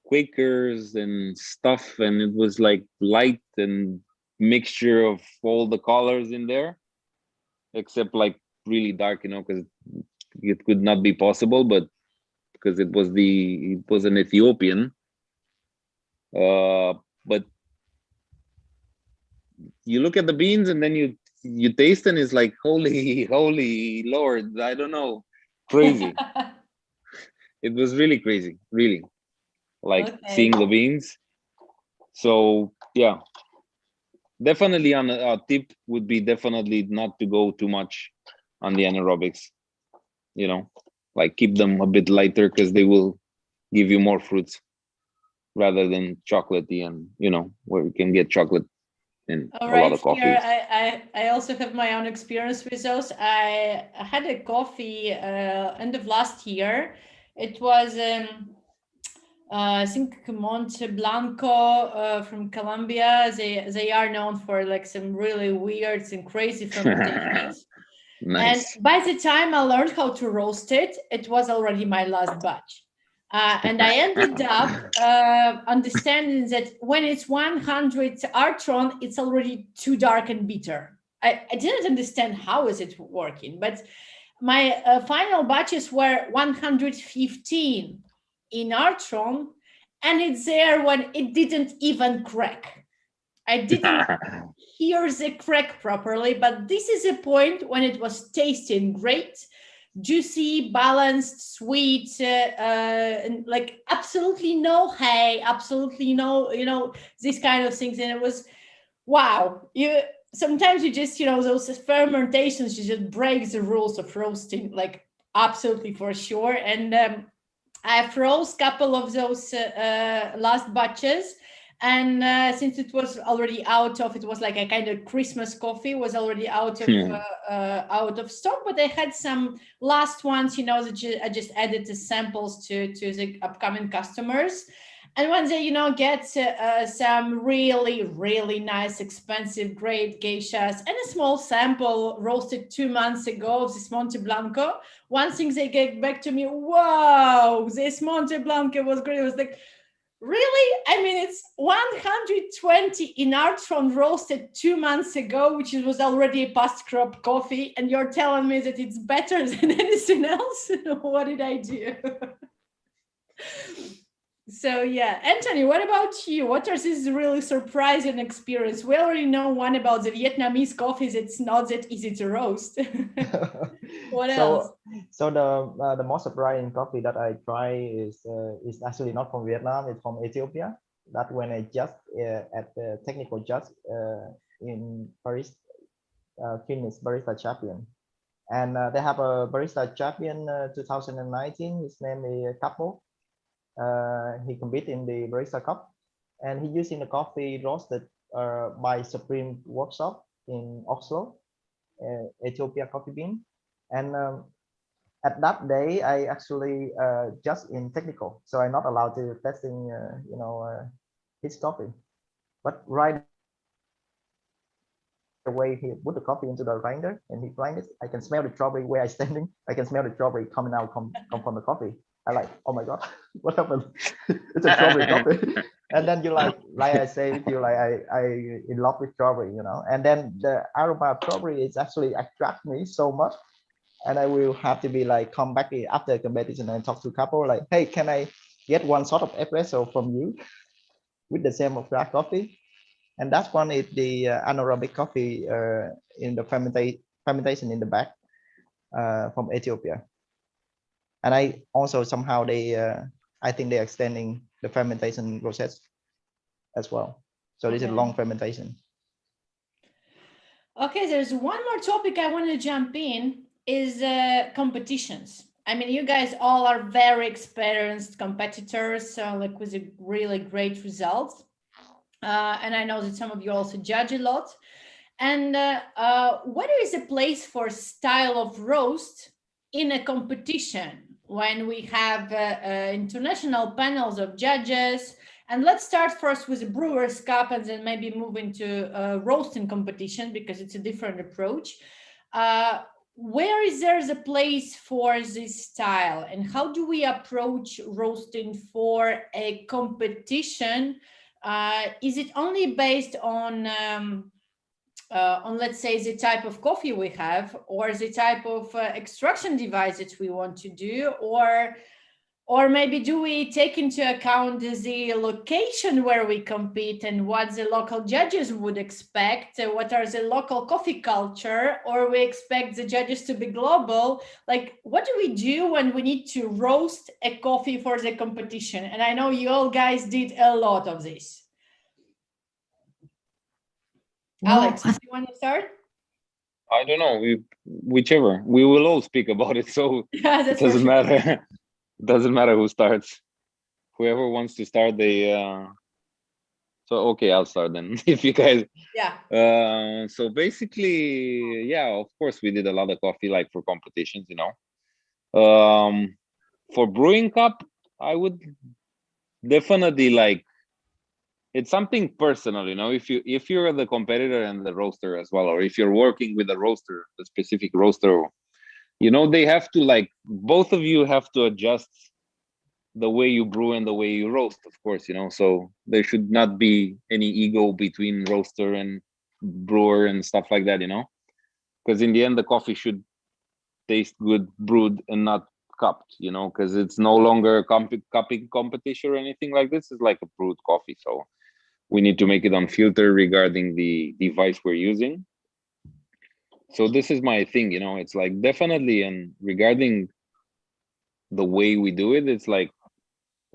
Quakers and stuff, and it was like light and mixture of all the colors in there, except like really dark, you know, because it could not be possible, but because it was an Ethiopian. But you look at the beans and then you taste and it's like, holy holy Lord, I don't know, crazy. It was really crazy, really, like seeing Okay. the beans. So yeah, definitely on a tip would be definitely not to go too much on the anaerobics, you know, like keep them a bit lighter because they will give you more fruits rather than chocolatey, and you know, where you can get chocolate in All a lot right, of here coffees. I also have my own experience with those. I had a coffee end of last year. It was I think Monte Blanco from Colombia. They are known for like some really weird and crazy fermentations. And Nice. by the time I learned how to roast it, it was already my last batch. And I ended up understanding that when it's 100 Artron, it's already too dark and bitter. I didn't understand how is it working, but my final batches were 115 in Artron, and it's there when it didn't even crack. I didn't hear the crack properly, but this is a point when it was tasting great, juicy, balanced, sweet, and like absolutely no hay, absolutely no, you know, these kind of things. And it was, wow. You sometimes you just, you know, those fermentations, you just break the rules of roasting, like absolutely for sure. And I froze a couple of those last batches, and since it was already out of, it was like a kind of Christmas coffee, was already out of stock. But I had some last ones, you know, that I just added the samples to the upcoming customers. And when they, you know, get some really, really nice, expensive, great geishas and a small sample roasted 2 months ago of this Monte Blanco, one thing they get back to me, wow, this Monte Blanco was great. It was like, really? I mean, it's 120 in Artron roasted 2 months ago, which was already a past crop coffee, and you're telling me that it's better than anything else? What did I do? So yeah, Anthony, what about you? What are these really surprising experience? We already know one about the Vietnamese coffees. It's not that easy to roast. What else? So the most surprising coffee that I try is actually not from Vietnam. It's from Ethiopia. That when I just at the technical judge in Paris finished barista champion, and they have a barista champion 2019. His name is Capo. He competed in the Barista Cup, and he using the coffee roasted by Supreme Workshop in Oslo, Ethiopia coffee bean. And at that day, I actually just in technical, so I'm not allowed to testing, his coffee. But right away, he put the coffee into the grinder and he grind it. I can smell the strawberry where I standing. I can smell the strawberry coming out, come from the coffee. I like, oh my god, what happened? It's a strawberry coffee. And then you like I say, you like I in love with strawberry, And then the aroma of strawberry is actually attract me so much, and I will have to be like come back after competition and talk to couple like, hey, can I get one sort of espresso from you with the same of black coffee? And that one is the anaerobic coffee in the fermentation in the back from Ethiopia. And I also somehow I think they're extending the fermentation process as well. So this is long fermentation. Okay, there's one more topic I want to jump in is competitions. I mean, you guys all are very experienced competitors, so like with a really great results. And I know that some of you also judge a lot. And what is a place for style of roast in a competition when we have international panels of judges? And let's start first with the Brewers Cup and then maybe move into roasting competition because it's a different approach. Where is there a place for this style, and how do we approach roasting for a competition? Is it only based on let's say the type of coffee we have, or the type of extraction device that we want to do, or maybe do we take into account the location where we compete and what the local judges would expect, what are the local coffee culture, or we expect the judges to be global? Like, what do we do when we need to roast a coffee for the competition? And I know you all guys did a lot of this. Well, Alex, do you want to start? I don't know. Whichever. We will all speak about it, so it doesn't matter. It doesn't matter who starts. Whoever wants to start, they. So okay, I'll start then. If you guys. Yeah. So basically, yeah, of course, we did a lot of coffee, like for competitions, For brewing cup, I would definitely like. It's something personal, if you're the competitor and the roaster as well, or if you're working with a roaster, a specific roaster, they have to like, both of you have to adjust the way you brew and the way you roast, of course, so there should not be any ego between roaster and brewer and stuff like that, because in the end the coffee should taste good brewed and not cupped, because it's no longer a cupping competition or anything like this. It's like a brewed coffee, so we need to make it unfiltered regarding the device we're using. So this is my thing, it's like definitely, and regarding the way we do it, it's like,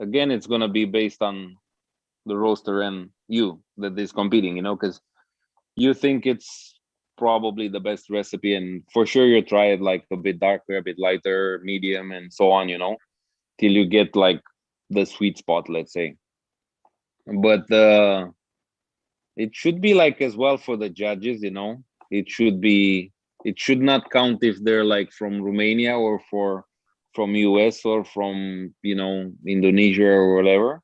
again, it's going to be based on the roaster and you that is competing, because you think it's probably the best recipe, and for sure you try it like a bit darker, a bit lighter, medium, and so on, till you get like the sweet spot, let's say. But it should be like as well for the judges, it should not count if they're like from Romania or from US or from Indonesia or whatever,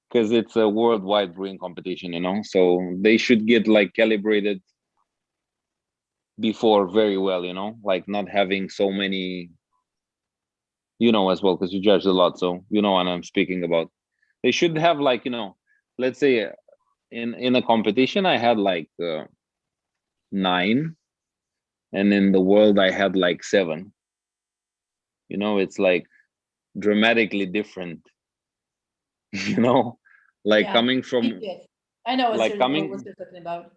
because it's a worldwide brewing competition, so they should get like calibrated before very well, like not having so many, as well, because you judge a lot, so what I'm speaking about. They should have like, let's say in a competition I had like 9, and in the world I had like 7. It's like dramatically different. Like, yeah, coming from, I know what you're talking about.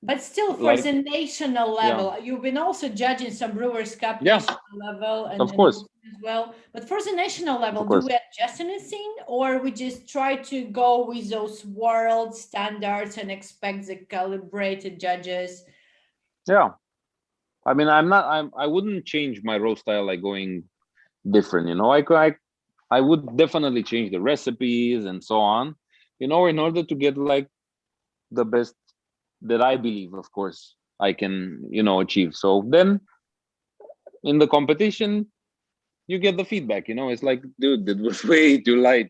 But still, for like, the national level, yeah, you've been also judging some Brewers Cup, yeah, national level, and of course as well. But for the national level, do we adjust anything, or we just try to go with those world standards and expect the calibrated judges? Yeah, I wouldn't change my roast style like going different. I would definitely change the recipes and so on, in order to get like the best that I believe, of course, I can, achieve. So then in the competition, you get the feedback, it's like, dude, that was way too light,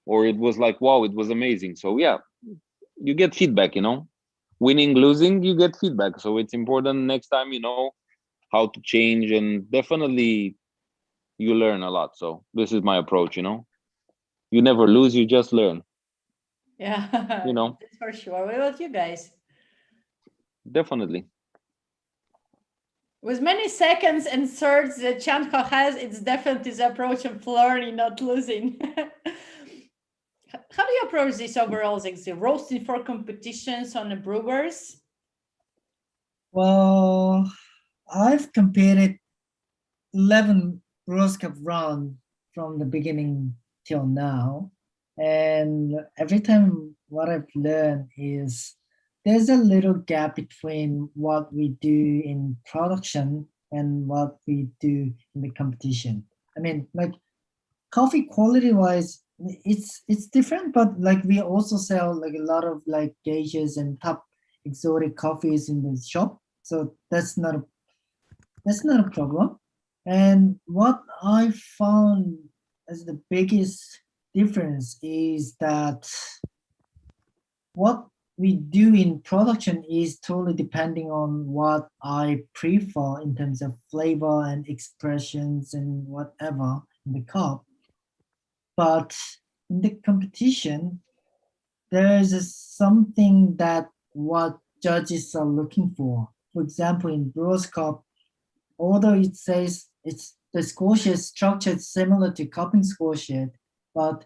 or it was like, wow, it was amazing. So yeah, you get feedback, winning, losing, you get feedback. So it's important next time, how to change, and definitely you learn a lot. So this is my approach, you never lose, you just learn. Yeah, that's for sure. What about you guys? Definitely. With many seconds and thirds that Chanho has, it's definitely the approach of learning, not losing. How do you approach this overall, like the roasting for competitions on the brewers? Well, I've competed 11 Roast Cup round from the beginning till now. And every time what I've learned is there's a little gap between what we do in production and what we do in the competition. I mean, like coffee quality wise, it's different, but like we also sell like a lot of like gauges and top exotic coffees in the shop. So that's not a problem. And what I found as the biggest difference is that what we do in production is totally depending on what I prefer in terms of flavor and expressions and whatever in the cup. But in the competition, there is something that what judges are looking for. For example, in Bros Cup, although it says it's the score sheet structured similar to cupping score sheet, but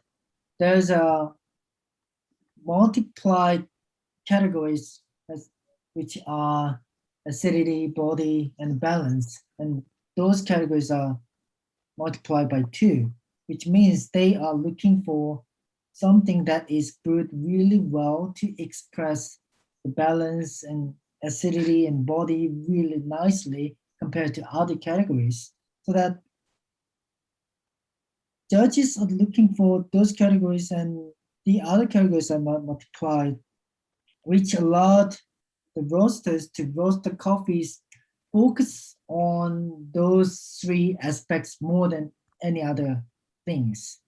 there's a multiplied categories which are acidity, body, and balance, and those categories are multiplied by 2, which means they are looking for something that is brewed really well to express the balance and acidity and body really nicely compared to other categories. So that judges are looking for those categories and the other categories are not multiplied, which allowed the roasters to roast the coffees focus on those 3 aspects more than any other things.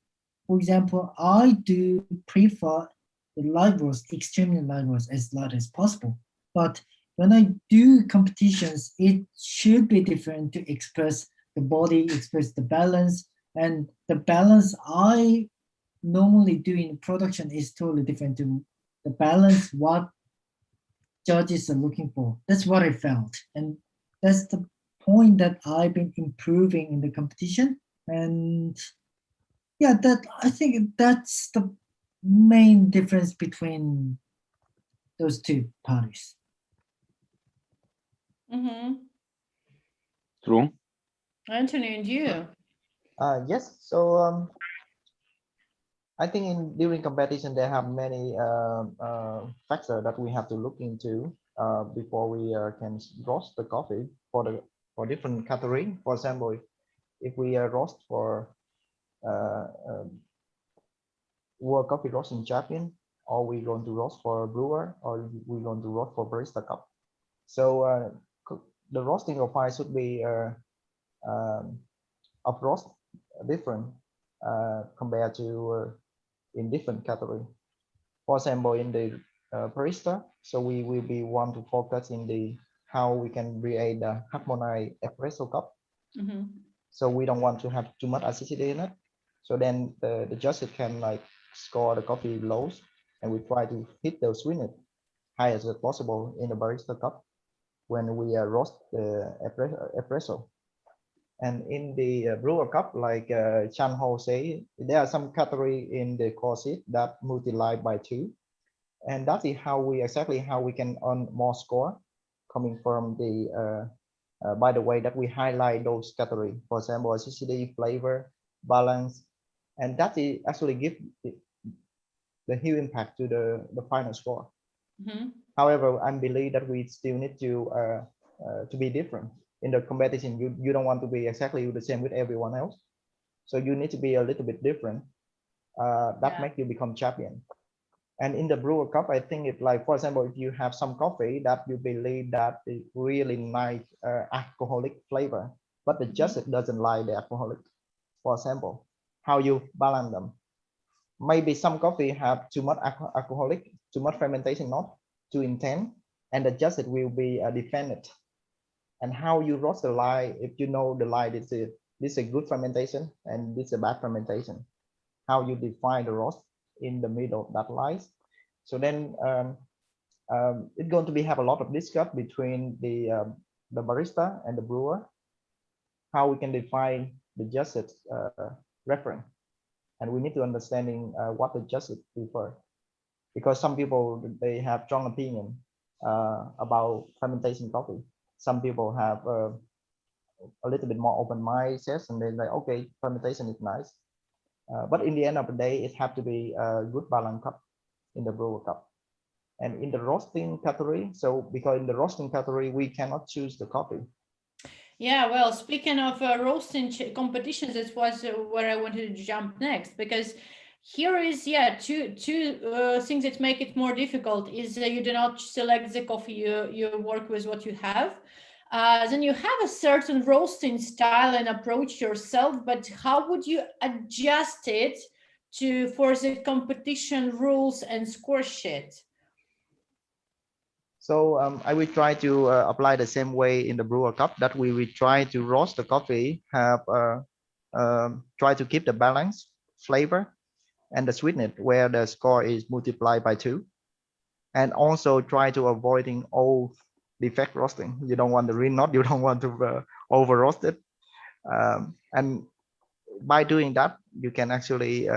For example, I do prefer the light roast, extremely light roast, as light as possible. But when I do competitions, it should be different to express the body, express the balance, and the balance I normally do in production is totally different to the balance what judges are looking for. That's what I felt, and that's the point that I've been improving in the competition. And yeah, that I think that's the main difference between those 2 parties. Mm-hmm. True. Anthony, and you? Yes. So I think during competition there have many factors that we have to look into before we can roast the coffee for different category. For example, if we roast for uh, um, World Coffee Roasting Champion, or we going to roast for a brewer, or we going to roast for barista cup. So the roasting profile should be of roast different compared to in different category. For example, in the barista, so we will be want to focus in the how we can create a harmonized espresso cup. Mm-hmm. So we don't want to have too much acidity in it. So then the judges can like score the coffee lows, and we try to hit those sweetness high as possible in the barista cup when we roast the espresso. And in the brewer cup, like Chanho say, there are some category in the core seat that multiply by 2, and that is how we exactly how we can earn more score coming from the by the way that we highlight those categories. For example, acidity, flavor, balance, and that is actually give the huge impact to the final score. Mm-hmm. However, I believe that we still need to be different in the competition. You don't want to be exactly the same with everyone else. So you need to be a little bit different. That make you become champion. And in the brewer cup, I think it's like, for example, if you have some coffee that you believe that is really nice alcoholic flavor, but the justice doesn't like the alcoholic. For example, how you balance them. Maybe some coffee have too much alcoholic, too much fermentation note, too intense, and the justice will be defended. And how you roast the lye, if you know the lye, this is a good fermentation and this is a bad fermentation. How you define the roast in the middle of that lies. So then it's going to be have a lot of discussion between the barista and the brewer, how we can define the justice reference, and we need to understanding what the justice prefer, because some people they have strong opinion about fermentation coffee. Some people have a little bit more open mindset and they're like, okay, fermentation is nice. But in the end of the day, it have to be a good balance cup in the brewer cup. And in the roasting category, so because in the roasting category, we cannot choose the coffee. Yeah, well, speaking of roasting competitions, that was where I wanted to jump next, because here is, two things that make it more difficult is you do not select the coffee, you work with what you have. Then you have a certain roasting style and approach yourself, but how would you adjust it for the competition rules and score sheet? So I will try to apply the same way in the brewer cup, that we will try to roast the coffee, have try to keep the balance, flavor, and the sweetness where the score is multiplied by 2, and also try to avoiding all defect roasting. You don't want the real knot, you don't want to over roast it, and by doing that, you can actually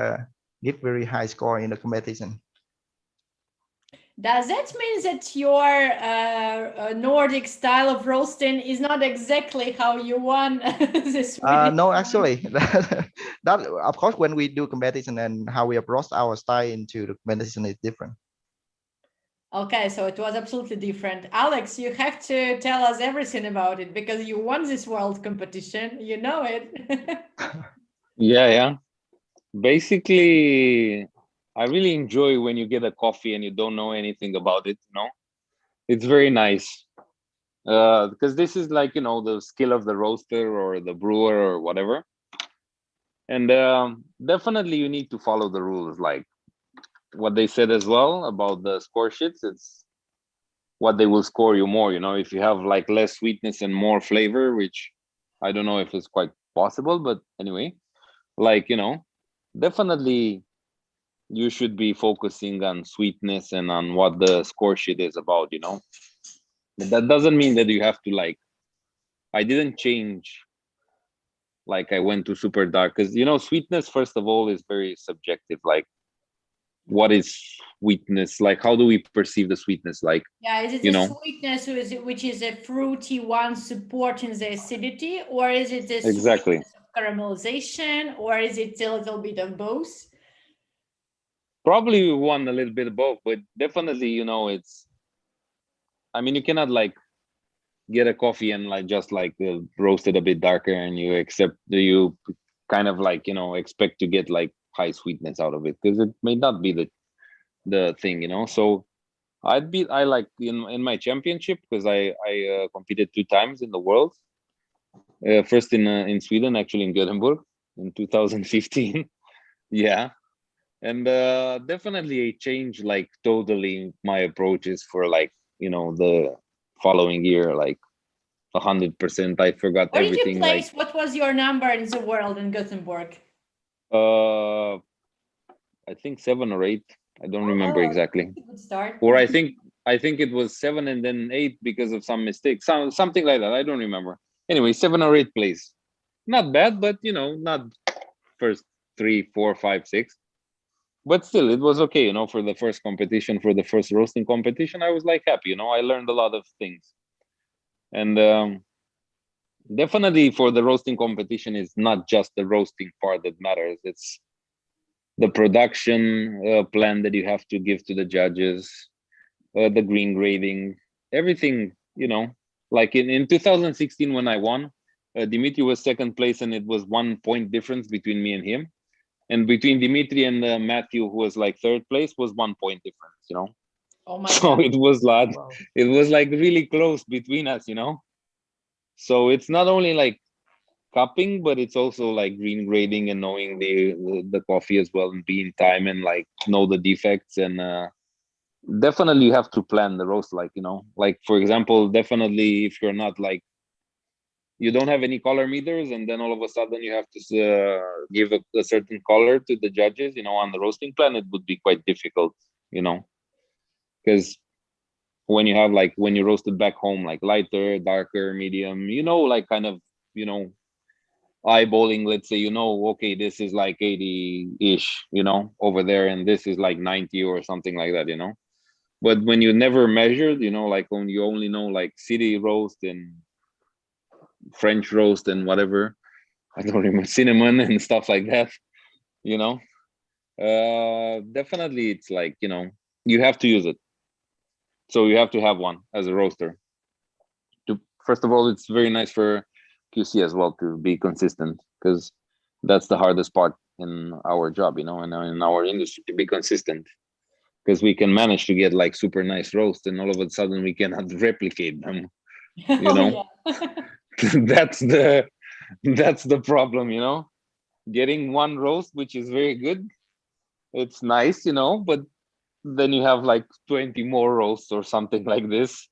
give very high score in the competition. Does that mean that your Nordic style of roasting is not exactly how you won this? No, actually, that of course when we do competition and how we approach our style into the competition is different. Okay, so it was absolutely different. Alex, you have to tell us everything about it because you won this world competition. You know it. Yeah. Basically, I really enjoy when you get a coffee and you don't know anything about it, It's very nice. Because this is like, the skill of the roaster or the brewer or whatever. And definitely you need to follow the rules, like what they said as well about the score sheets. It's what they will score you more, if you have like less sweetness and more flavor, which I don't know if it's quite possible, but anyway, like, definitely you should be focusing on sweetness and on what the score sheet is about, But that doesn't mean that you have to I didn't change, like I went to super dark, because sweetness, first of all, is very subjective. Like, what is sweetness? Like, how do we perceive the sweetness? Like, is it the sweetness which is a fruity one supporting the acidity, or is it the exactly sweetness of caramelization, or is it a little bit of both? Probably one a little bit of both, but definitely, it's, I mean, you cannot get a coffee and just roast it a bit darker and you kind of expect to get high sweetness out of it, because it may not be the thing. So I like in my championship, because I competed 2 times in the world, first in Sweden, actually in Gothenburg in 2015. Yeah. And definitely I changed totally my approaches for the following year, 100%. I forgot Where everything. did you place? What was your number in the world in Gothenburg? I think 7 or 8. I don't remember exactly. Good start. Or I think it was 7 and then 8 because of some mistakes, something like that. I don't remember. Anyway, 7 or 8 place. Not bad, but not first 3, 4, 5, 6. But still, it was okay, for the first competition, for the first roasting competition. I was happy, I learned a lot of things. And definitely for the roasting competition, is not just the roasting part that matters. It's the production plan that you have to give to the judges, the green grading, everything, like in 2016 when I won, Dimitri was second place, and it was 1 point difference between me and him. And between Dimitri and Matthew, who was like third place, was 1 point difference, you know. Oh my So God. it was like, Wow. it was like really close between us, you know. So it's not only like cupping, but it's also like green grading and knowing the coffee as well, and be in time and like know the defects. And definitely you have to plan the roast, like, you know, like for example, definitely if you're not like, you don't have any color meters, and then all of a sudden you have to give a certain color to the judges, you know, on the roasting plan, it would be quite difficult, you know, because when you have like, when you roast it back home, like lighter, darker, medium, you know, like kind of, you know, eyeballing, let's say, you know, okay, this is like 80-ish, you know, over there, and this is like 90 or something like that, you know. But when you never measured, you know, like when you only know like city roast and French roast and whatever, I don't remember, cinnamon and stuff like that, you know. Definitely it's like, you know, you have to use it. So you have to have one as a roaster. First of all, it's very nice for QC as well to be consistent, because that's the hardest part in our job, you know, and in our industry, to be consistent, because we can manage to get like super nice roast, and all of a sudden we cannot replicate them, you know. that's the problem, you know. Getting one roast which is very good, it's nice, you know, but then you have like 20 more roasts or something like this.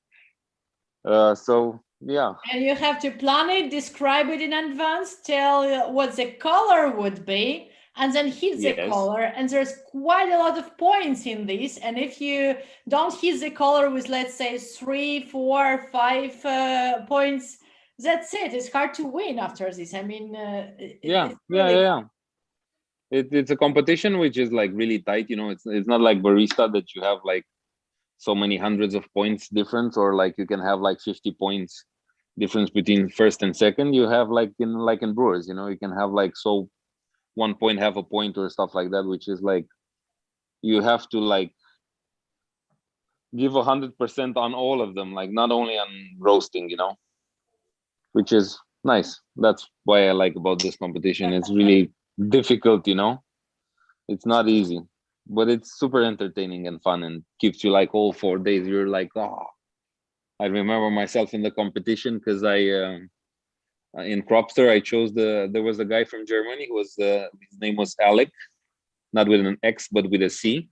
So yeah. And you have to plan it, describe it in advance, tell what the color would be, and then hit the color. And there's quite a lot of points in this. And if you don't hit the color with, let's say, 3, 4, 5 points, that's it. It's hard to win after this. I mean, it's a competition which is like really tight, you know. It's not like barista that you have like so many hundreds of points difference, or like you can have like 50 points difference between first and second. You have like in brewers, you know, you can have like, so 1 point, half a point or stuff like that, which is like, you have to like give 100% on all of them, like not only on roasting, you know, which is nice. That's why I like about this competition. It's really difficult, you know. It's not easy, but it's super entertaining and fun, and keeps you like all 4 days. You're like, oh, I remember myself in the competition, because I in Cropster, I chose there was a guy from Germany who was his name was Alec, not with an X but with a C,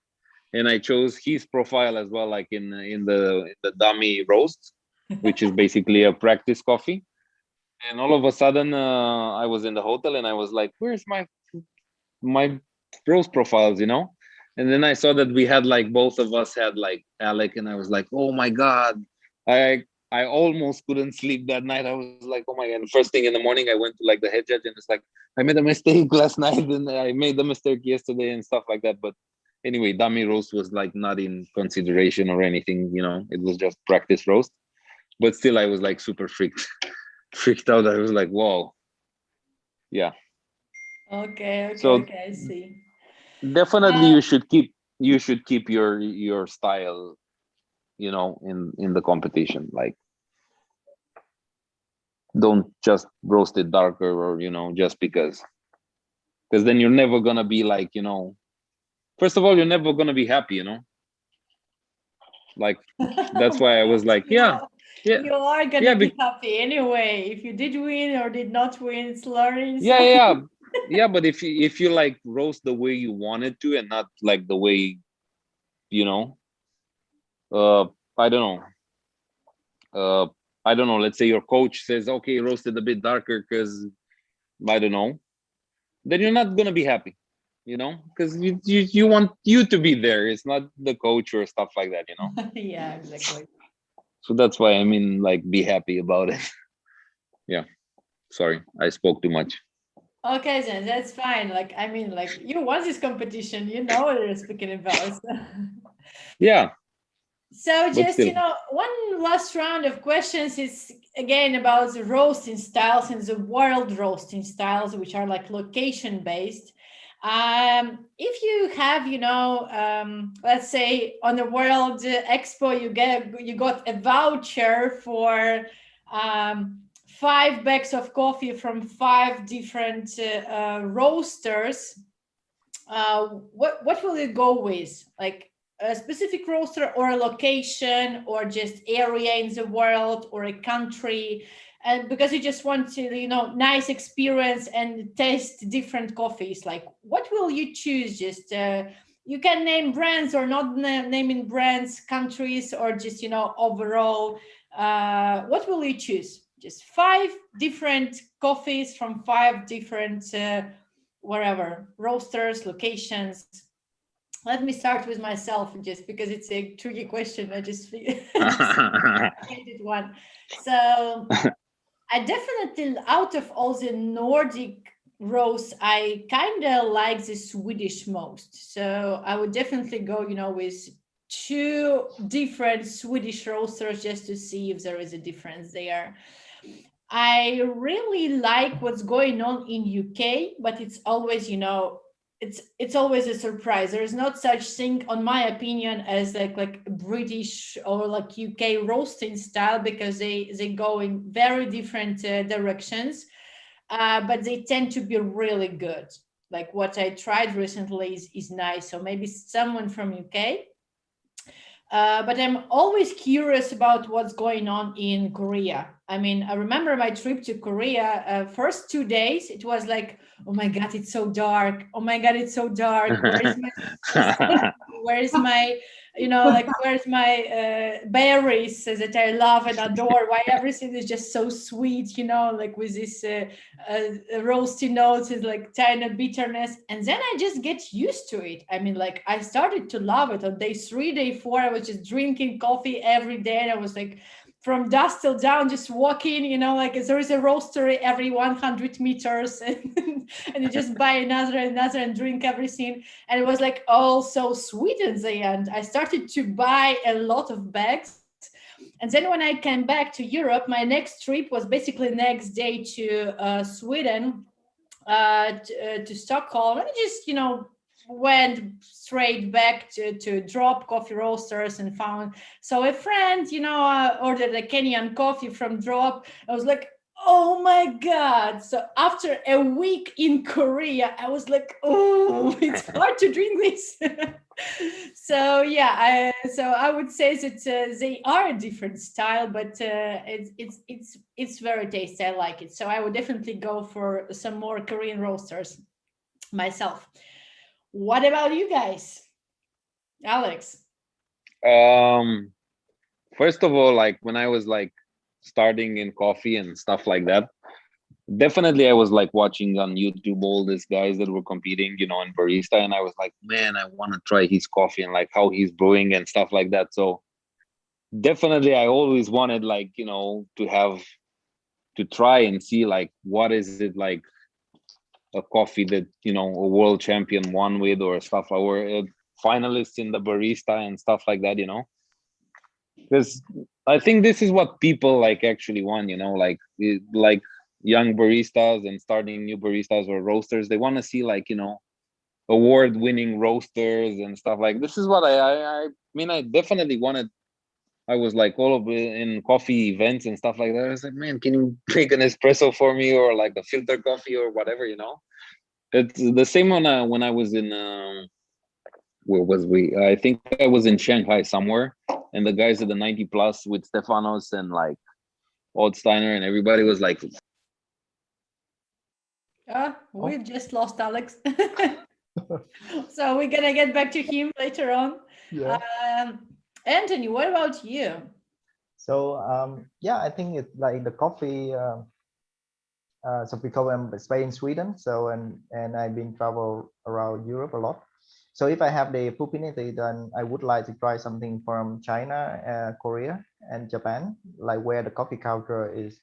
and I chose his profile as well, like in the dummy roast, which is basically a practice coffee. And all of a sudden, I was in the hotel and I was like, "Where's my roast profiles?" You know. And then I saw that we had like, both of us had like Alec, and I was like, "Oh my god!" I almost couldn't sleep that night. I was like, "Oh my god!" And first thing in the morning, I went to like the head judge, and it's like, "I made a mistake last night, and I made a mistake yesterday," and stuff like that. But anyway, dummy roast was like not in consideration or anything. You know, it was just practice roast. But still, I was like super freaked out. I was like, "Whoa, yeah." Okay, So I see. definitely you should keep your style, you know, in the competition. Like, don't just roast it darker, or, you know, just because then you're never gonna be like, you know, first of all, you're never gonna be happy, you know. Like, that's why I was like, you are gonna be happy anyway, if you did win or did not win. It's learning. Yeah, but if you like roast the way you wanted to, and not like the way, you know, I don't know, let's say your coach says, okay, roast it a bit darker because, I don't know, then you're not gonna be happy, you know, because you want you to be there. It's not the coach or stuff like that, you know. Yeah, exactly. So that's why, I mean, like, be happy about it. Yeah, sorry, I spoke too much. Okay, then that's fine. Like, I mean, like, you won this competition, you know what you're speaking about. Yeah. So just, you know, one last round of questions is again about the roasting styles and the world roasting styles, which are like location based. If you have, you know, let's say on the World Expo, you got a voucher for 5 bags of coffee from 5 different roasters, what will you go with? Like a specific roaster or a location or just area in the world or a country? And because you just want to, you know, nice experience and taste different coffees, like what will you choose? Just you can name brands or not naming brands, countries, or just, you know, overall, what will you choose? Just 5 different coffees from 5 different wherever roasters, locations. Let me start with myself, just because it's a tricky question. I just hated one. So I definitely, out of all the Nordic roasts, I kind of like the Swedish most. So I would definitely go, you know, with 2 different Swedish roasters just to see if there is a difference there. I really like what's going on in UK, but it's always, you know, it's always a surprise. There is not such thing, on my opinion, as like British or like UK roasting style, because they go in very different directions, but they tend to be really good. Like what I tried recently is nice. So maybe someone from UK. But I'm always curious about what's going on in Korea. I mean, I remember my trip to Korea. First 2 days, it was like, oh my God, it's so dark. Oh my God, it's so dark. Where is my, where is my, you know, like, where's my berries that I love and adore? Why everything is just so sweet, you know, like with this roasty notes, is like tiny bitterness. And then I just get used to it. I mean, like, I started to love it. On day 3, day 4, I was just drinking coffee every day. And I was like, from dusk till down, just walking, you know, like there is a roastery every 100 meters, and you just buy another and drink everything. And it was like all so sweet at the end. I started to buy a lot of bags. And then when I came back to Europe, my next trip was basically next day to Sweden, to Stockholm. And I just, you know, went straight back to drop coffee roasters and found, so a friend, you know, ordered a Kenyan coffee from drop. I was like, oh my God. So after a week in Korea, I was like, oh, it's hard to drink this. So yeah, so I would say that they are a different style, but it's very tasty. I like it. So I would definitely go for some more Korean roasters myself. What about you guys? Alex? First of all, like when I was like starting in coffee and stuff like that, definitely I was like watching on YouTube all these guys that were competing, you know, in barista, and I was like, man, I want to try his coffee and like how he's brewing and stuff like that. So definitely I always wanted, like, you know, to try and see like what is it like a coffee that, you know, a world champion won with, or stuff, or a finalist in the barista and stuff like that, you know, because I think this is what people like actually want, you know, like like young baristas and starting new baristas or roasters, they want to see, like, you know, award-winning roasters and stuff. Like, this is what I mean, I definitely wanted. I was like all of it in coffee events and stuff like that. I was like, man, can you make an espresso for me, or like a filter coffee or whatever, you know? It's the same when I was in where was we? I think I was in Shanghai somewhere, and the guys at the 90 plus with Stefanos and like Oldsteiner and everybody was like, We've just lost Alex. So we're gonna get back to him later on. Yeah. Anthony, what about you? So yeah, I think it's like the coffee. So because I'm staying in Sweden, so and I've been travel around Europe a lot. So if I have the opportunity, then I would like to try something from China, Korea, and Japan, like where the coffee culture is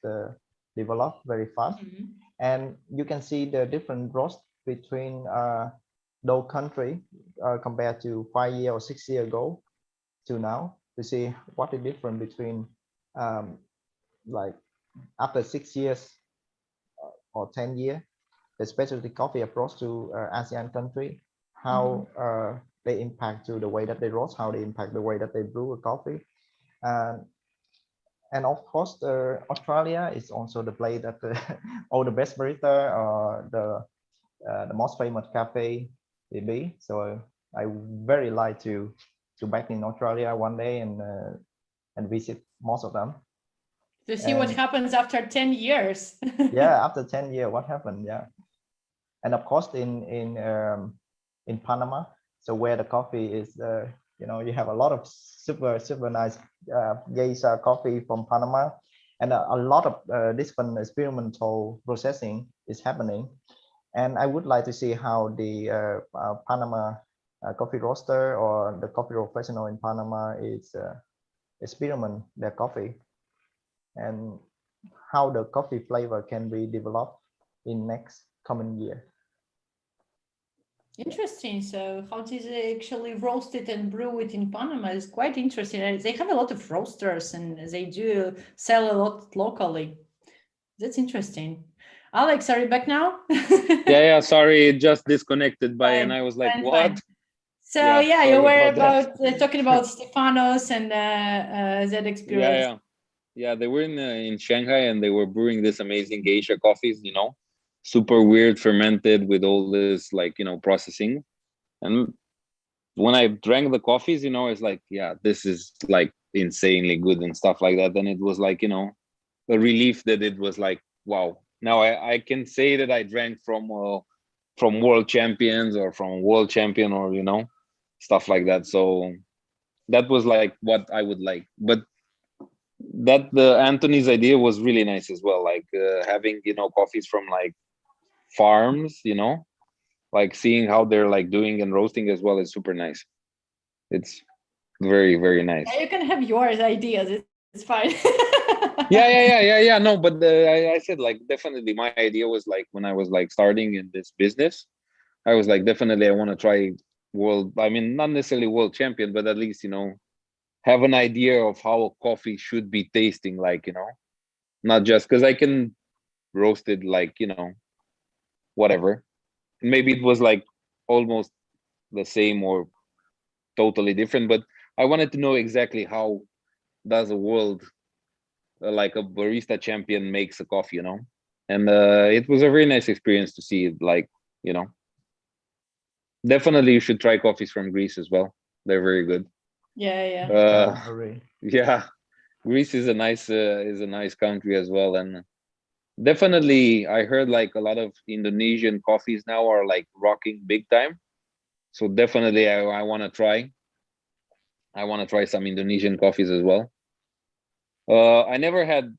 developed very fast. Mm-hmm. And you can see the different roast between those countries compared to 5 years or 6 years ago to now, to see what the difference between like after 6 years or 10 years, the specialty coffee approach to ASEAN country, how they impact to the way that they roast, how they impact the way that they brew a coffee. And of course, Australia is also the place that all the best barista or the most famous cafe will be. So I very like to back in Australia one day and visit most of them. To see what happens after 10 years. Yeah, after 10 years, what happened? Yeah, and of course in Panama, so where the coffee is, you know, you have a lot of super nice geisha coffee from Panama, and a lot of different experimental processing is happening. And I would like to see how the Panama coffee roaster or the coffee professional in Panama is experiment their coffee, and how the coffee flavor can be developed in next coming year. Interesting. So how do they actually roast it and brew it in Panama is quite interesting. They have a lot of roasters and they do sell a lot locally. That's interesting. Alex, are you back now? Yeah, sorry, it just disconnected by, and I was like, Fine, what? fine. So yeah, you sorry were about that. talking about Stefanos and that experience. Yeah, they were in Shanghai, and they were brewing this amazing geisha coffees, you know, super weird, fermented with all this, like, you know, processing. And when I drank the coffees, you know, it's like, yeah, this is like insanely good and stuff like that. And it was like, you know, a relief that it was like, wow, now I can say that I drank from world champions or from world champion, or, you know, stuff like that. So that was like what I would like. But that the Anthony's idea was really nice as well, like having, you know, coffees from like farms, you know, like seeing how they're like doing and roasting as well is super nice. It's very nice. Yeah, you can have yours ideas. It's fine. Yeah. No, but I said, like, definitely my idea was like when I was like starting in this business, I was like, definitely I want to try world. I mean, not necessarily world champion, but at least, you know, have an idea of how a coffee should be tasting like, you know, not just because I can roast it like, you know, whatever. Maybe it was like almost the same or totally different, but I wanted to know exactly how does a world like a barista champion makes a coffee, you know. And it was a very nice experience to see it, like, you know, definitely you should try coffees from Greece as well. They're very good. Yeah. Yeah, Greece is a nice country as well. And definitely I heard like a lot of Indonesian coffees now are like rocking big time. So definitely I want to try. I want to try some Indonesian coffees as well. I never had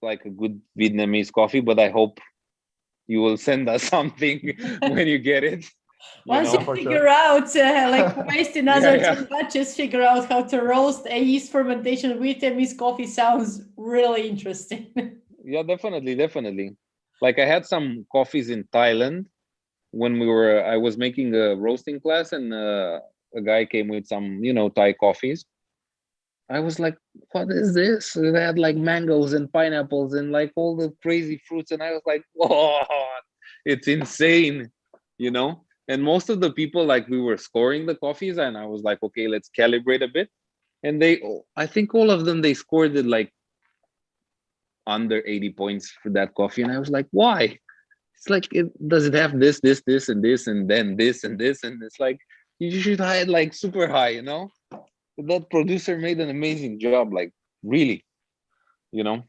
like a good Vietnamese coffee, but I hope you will send us something when you get it. Once you figure out, like waste in other two batches, figure out how to roast a yeast fermentation Vietnamese coffee sounds really interesting. Yeah, definitely. Like I had some coffees in Thailand when I was making a roasting class, and a guy came with some, you know, Thai coffees. I was like, what is this? They had like mangoes and pineapples and like all the crazy fruits. And I was like, whoa, it's insane, you know? And most of the people, like, we were scoring the coffees, and I was like, okay, let's calibrate a bit. And I think all of them, they scored it like under 80 points for that coffee. And I was like, why? It's like, does it have this, and this, and then this and this? And it's like, you should hide like super high, you know? That producer made an amazing job, like, really, you know.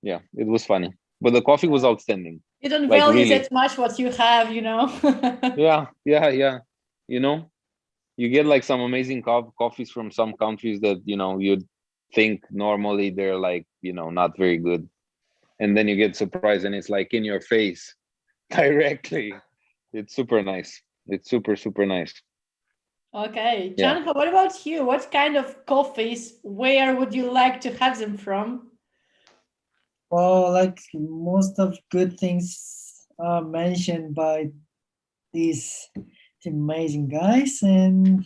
Yeah, it was funny, but the coffee was outstanding. You don't like, value really that much what you have, you know. yeah, you know, you get like some amazing coffees from some countries that, you know, you'd think normally they're like, you know, not very good, and then you get surprised and it's like in your face directly. It's super nice. It's super nice. Okay, Yeah. Chanho, what about you? What kind of coffees, where would you like to have them from? Well, like most of good things are mentioned by these amazing guys, and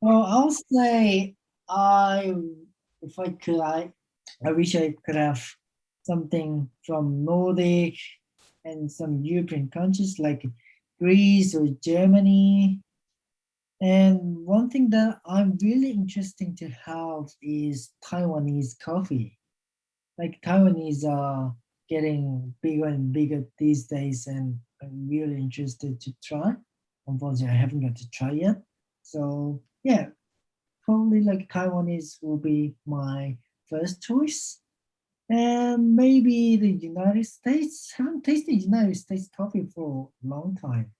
well, I'll say if I could, I wish I could have something from Nordic and some European countries like Greece or Germany. And one thing that I'm really interested to have is Taiwanese coffee. like Taiwanese are getting bigger and bigger these days, and I'm really interested to try. Unfortunately, I haven't got to try yet. So yeah, probably like Taiwanese will be my first choice. And maybe the United States. Haven't tasted United States coffee for a long time,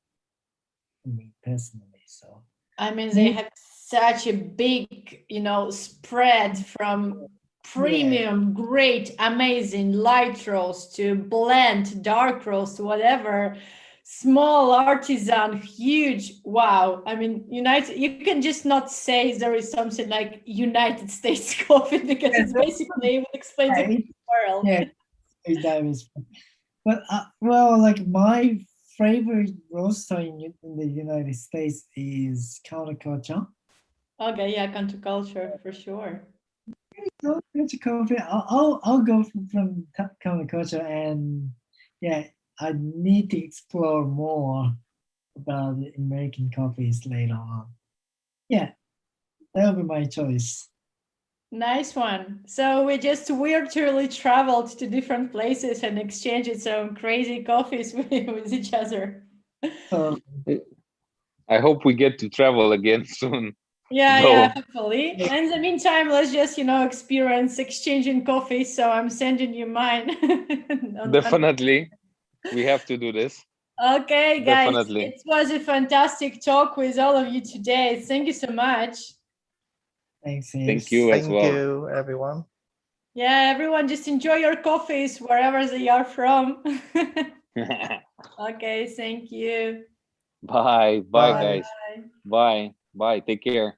for me personally. So I mean, they have such a big, spread from premium, great, amazing light roast to blend, dark roast, whatever, small artisan, huge. Wow. I mean, you can just not say there is something like United States coffee because it's basically what explains the world. Yeah, it's but well, like my favorite roaster in the United States is counterculture. Okay, yeah, counterculture for sure. Counterculture coffee. I'll go from counterculture, and yeah, I need to explore more about the American coffees later on. Yeah, that'll be my choice. Nice one. So we just virtually traveled to different places and exchanged some crazy coffees with each other. So I hope we get to travel again soon. Yeah, hopefully. And in the meantime, let's just, experience exchanging coffee. So I'm sending you mine. Definitely. We have to do this. Okay, guys. Definitely. It was a fantastic talk with all of you today. Thank you so much. Thanks. Thank you as well. Thank you, everyone. Yeah, everyone, just enjoy your coffees wherever they are from. Okay, thank you. Bye. Bye, guys. Bye. Bye. Bye. Take care.